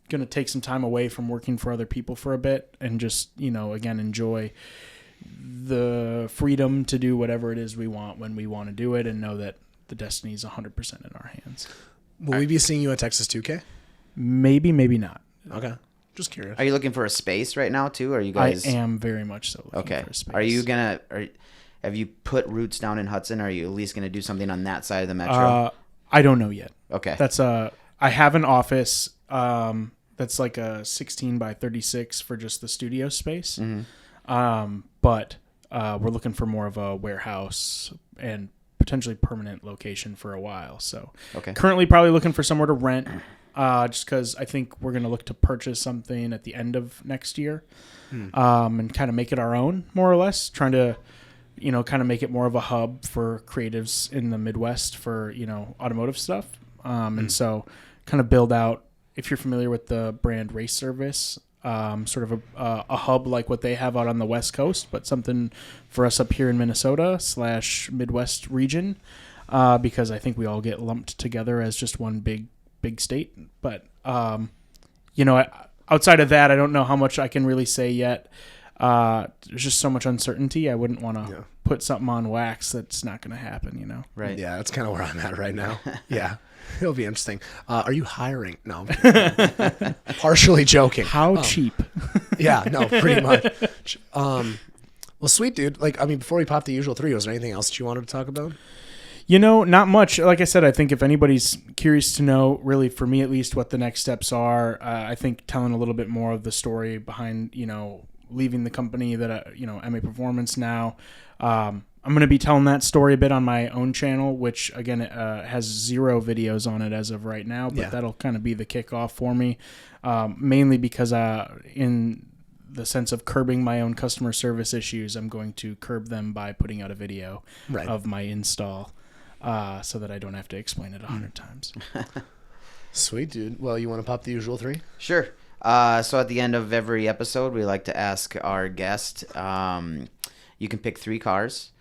to take some time away from working for other people for a bit and just, again, enjoy the freedom to do whatever it is we want when we want to do it and know that the destiny is 100% in our hands. Will we be seeing you at Texas 2K? Maybe, maybe not. Okay. Just curious. Are you looking for a space right now too? Or are you guys? I am very much so looking Okay. for a space. Are you gonna? Have you put roots down in Hudson? Or are you at least gonna do something on that side of the metro? I don't know yet. Okay. That's I have an office that's like a 16 by 36 for just the studio space. But we're looking for more of a warehouse and potentially permanent location for a while. So currently probably looking for somewhere to rent. Just because I think we're going to look to purchase something at the end of next year and kind of make it our own, more or less, trying to, kind of make it more of a hub for creatives in the Midwest for, automotive stuff. And so kind of build out, if you're familiar with the brand Race Service, sort of a hub like what they have out on the West Coast, but something for us up here in Minnesota / Midwest region, because I think we all get lumped together as just one big state. But outside of that, I don't know how much I can really say yet. There's just so much uncertainty. I wouldn't want to put something on wax that's not going to happen. Right. Yeah, that's kind of where I'm at right now. Yeah, it'll be interesting. Are you hiring? No, partially joking. How cheap? Yeah, no, pretty much. Well, sweet, dude. Before we pop the usual three, was there anything else that you wanted to talk about? Not much. Like I said, I think if anybody's curious to know, really, for me at least, what the next steps are, I think telling a little bit more of the story behind, leaving the company that, MA Performance now. I'm going to be telling that story a bit on my own channel, which, again, has 0 videos on it as of right now, but that'll kind of be the kickoff for me, mainly because in the sense of curbing my own customer service issues, I'm going to curb them by putting out a video of my install. So that I don't have to explain it 100 times. Sweet, dude. Well, you want to pop the usual three? Sure. So at the end of every episode, we like to ask our guest, you can pick 3 cars.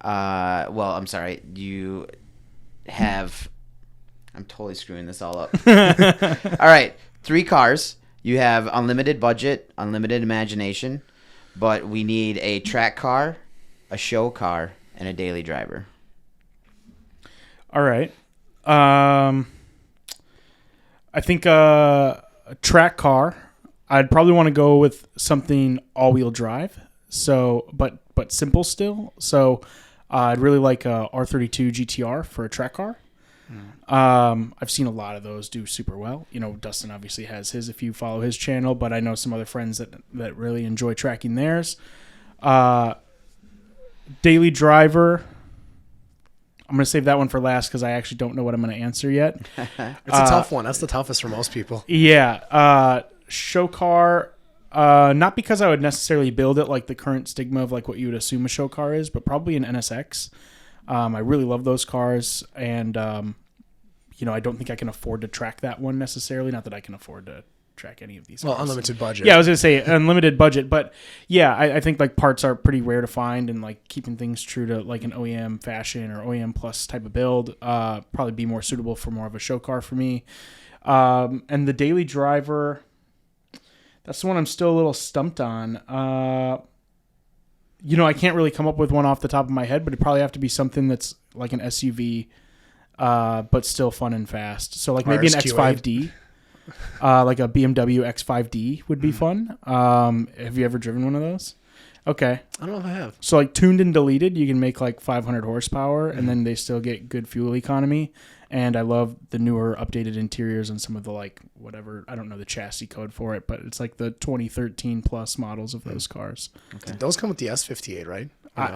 I'm sorry. You have... I'm totally screwing this all up. All right. 3 cars. You have unlimited budget, unlimited imagination, but we need a track car, a show car, and a daily driver. All right. I think a track car. I'd probably want to go with something all-wheel drive. So, but simple still. So, I'd really like a R32 GTR for a track car. I've seen a lot of those do super well. Dustin obviously has his if you follow his channel, but I know some other friends that really enjoy tracking theirs. Daily driver. I'm going to save that one for last because I actually don't know what I'm going to answer yet. It's a tough one. That's the toughest for most people. Yeah. Show car, not because I would necessarily build it like the current stigma of like what you would assume a show car is, but probably an NSX. I really love those cars. And, I don't think I can afford to track that one necessarily. Not that I can afford to track any of these cars. Unlimited budget. Yeah, I was going to say unlimited budget, but yeah, I think like parts are pretty rare to find, and like keeping things true to like an OEM fashion or OEM plus type of build probably be more suitable for more of a show car for me. And the daily driver, that's the one I'm still a little stumped on. I can't really come up with one off the top of my head, but it'd probably have to be something that's like an SUV, but still fun and fast. So like maybe an X5D. Like a BMW X5D would be fun. Have you ever driven one of those? Okay. I don't know if I have. So like tuned and deleted, you can make like 500 horsepower, and then they still get good fuel economy. And I love the newer updated interiors and some of the like whatever, I don't know the chassis code for it, but it's like the 2013 plus models of those cars. Okay. Those come with the S58, right?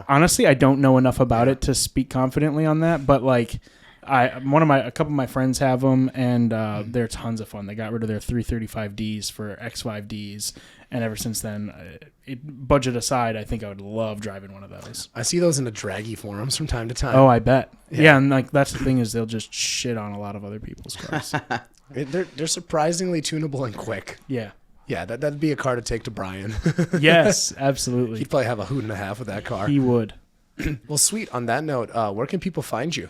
Honestly, I don't know enough about it to speak confidently on that, but like a couple of my friends have them, and they're tons of fun. They got rid of their 335Ds for X5Ds, and ever since then, budget aside, I think I would love driving one of those. I see those in the draggy forums from time to time. Oh, I bet. Yeah, and like that's the thing is they'll just shit on a lot of other people's cars. They're surprisingly tunable and quick. Yeah. Yeah, that'd be a car to take to Brian. Yes, absolutely. He'd probably have a hoot and a half with that car. He would. Well, sweet. On that note, where can people find you?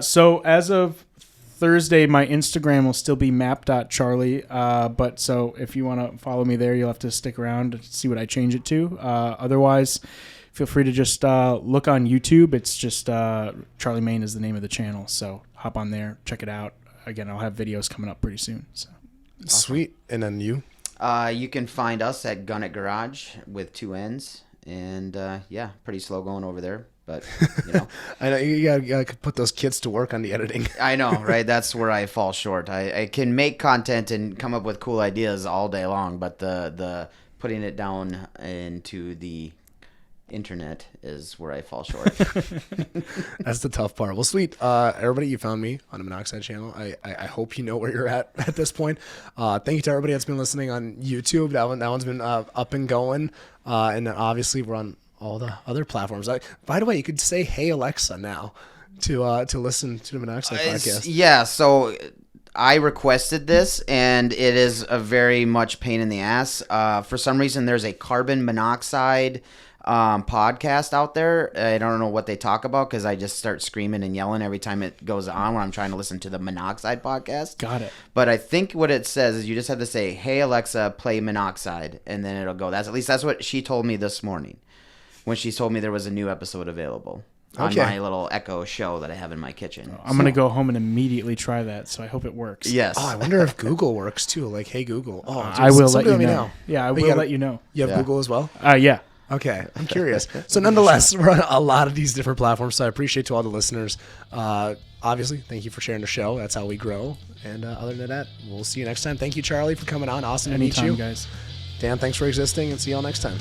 So as of Thursday, my Instagram will still be map.charlie. But so if you want to follow me there, you'll have to stick around to see what I change it to. Otherwise, feel free to just look on YouTube. It's just Charlie Mayne is the name of the channel. So hop on there, check it out. Again, I'll have videos coming up pretty soon. So Sweet. And then you? You can find us at Gun It Garage with 2 N's. And pretty slow going over there. But, you know. I know you gotta put those kids to work on the editing. I know, right? That's where I fall short. I can make content and come up with cool ideas all day long, but the putting it down into the internet is where I fall short. That's the tough part. Well, sweet. Everybody, you found me on the Monoxide channel. I hope you know where you're at this point. Thank you to everybody that's been listening on YouTube. That one's been up and going. And then obviously we're on all the other platforms. By the way, you could say "Hey Alexa" now to listen to the Monoxide podcast. Yeah. So I requested this, and it is a very much pain in the ass. For some reason, there's a carbon monoxide podcast out there. I don't know what they talk about because I just start screaming and yelling every time it goes on when I'm trying to listen to the Monoxide podcast. got it. But I think what it says is you just have to say, "Hey Alexa, play Monoxide," and then it'll go. That's what she told me this morning when she told me there was a new episode available on my little Echo show that I have in my kitchen. I'm going to go home and immediately try that, so I hope it works. Yes. Oh, I wonder if Google works too. Like, "Hey Google." Oh, dude, I will let you me know. Yeah, I will let you know. You have Google as well? Yeah. Okay, I'm curious. So nonetheless, we're on a lot of these different platforms, so I appreciate to all the listeners. Obviously, thank you for sharing the show. That's how we grow. And other than that, we'll see you next time. Thank you, Charlie, for coming on. Awesome to meet you. Guys. Dan, thanks for existing, and see you all next time.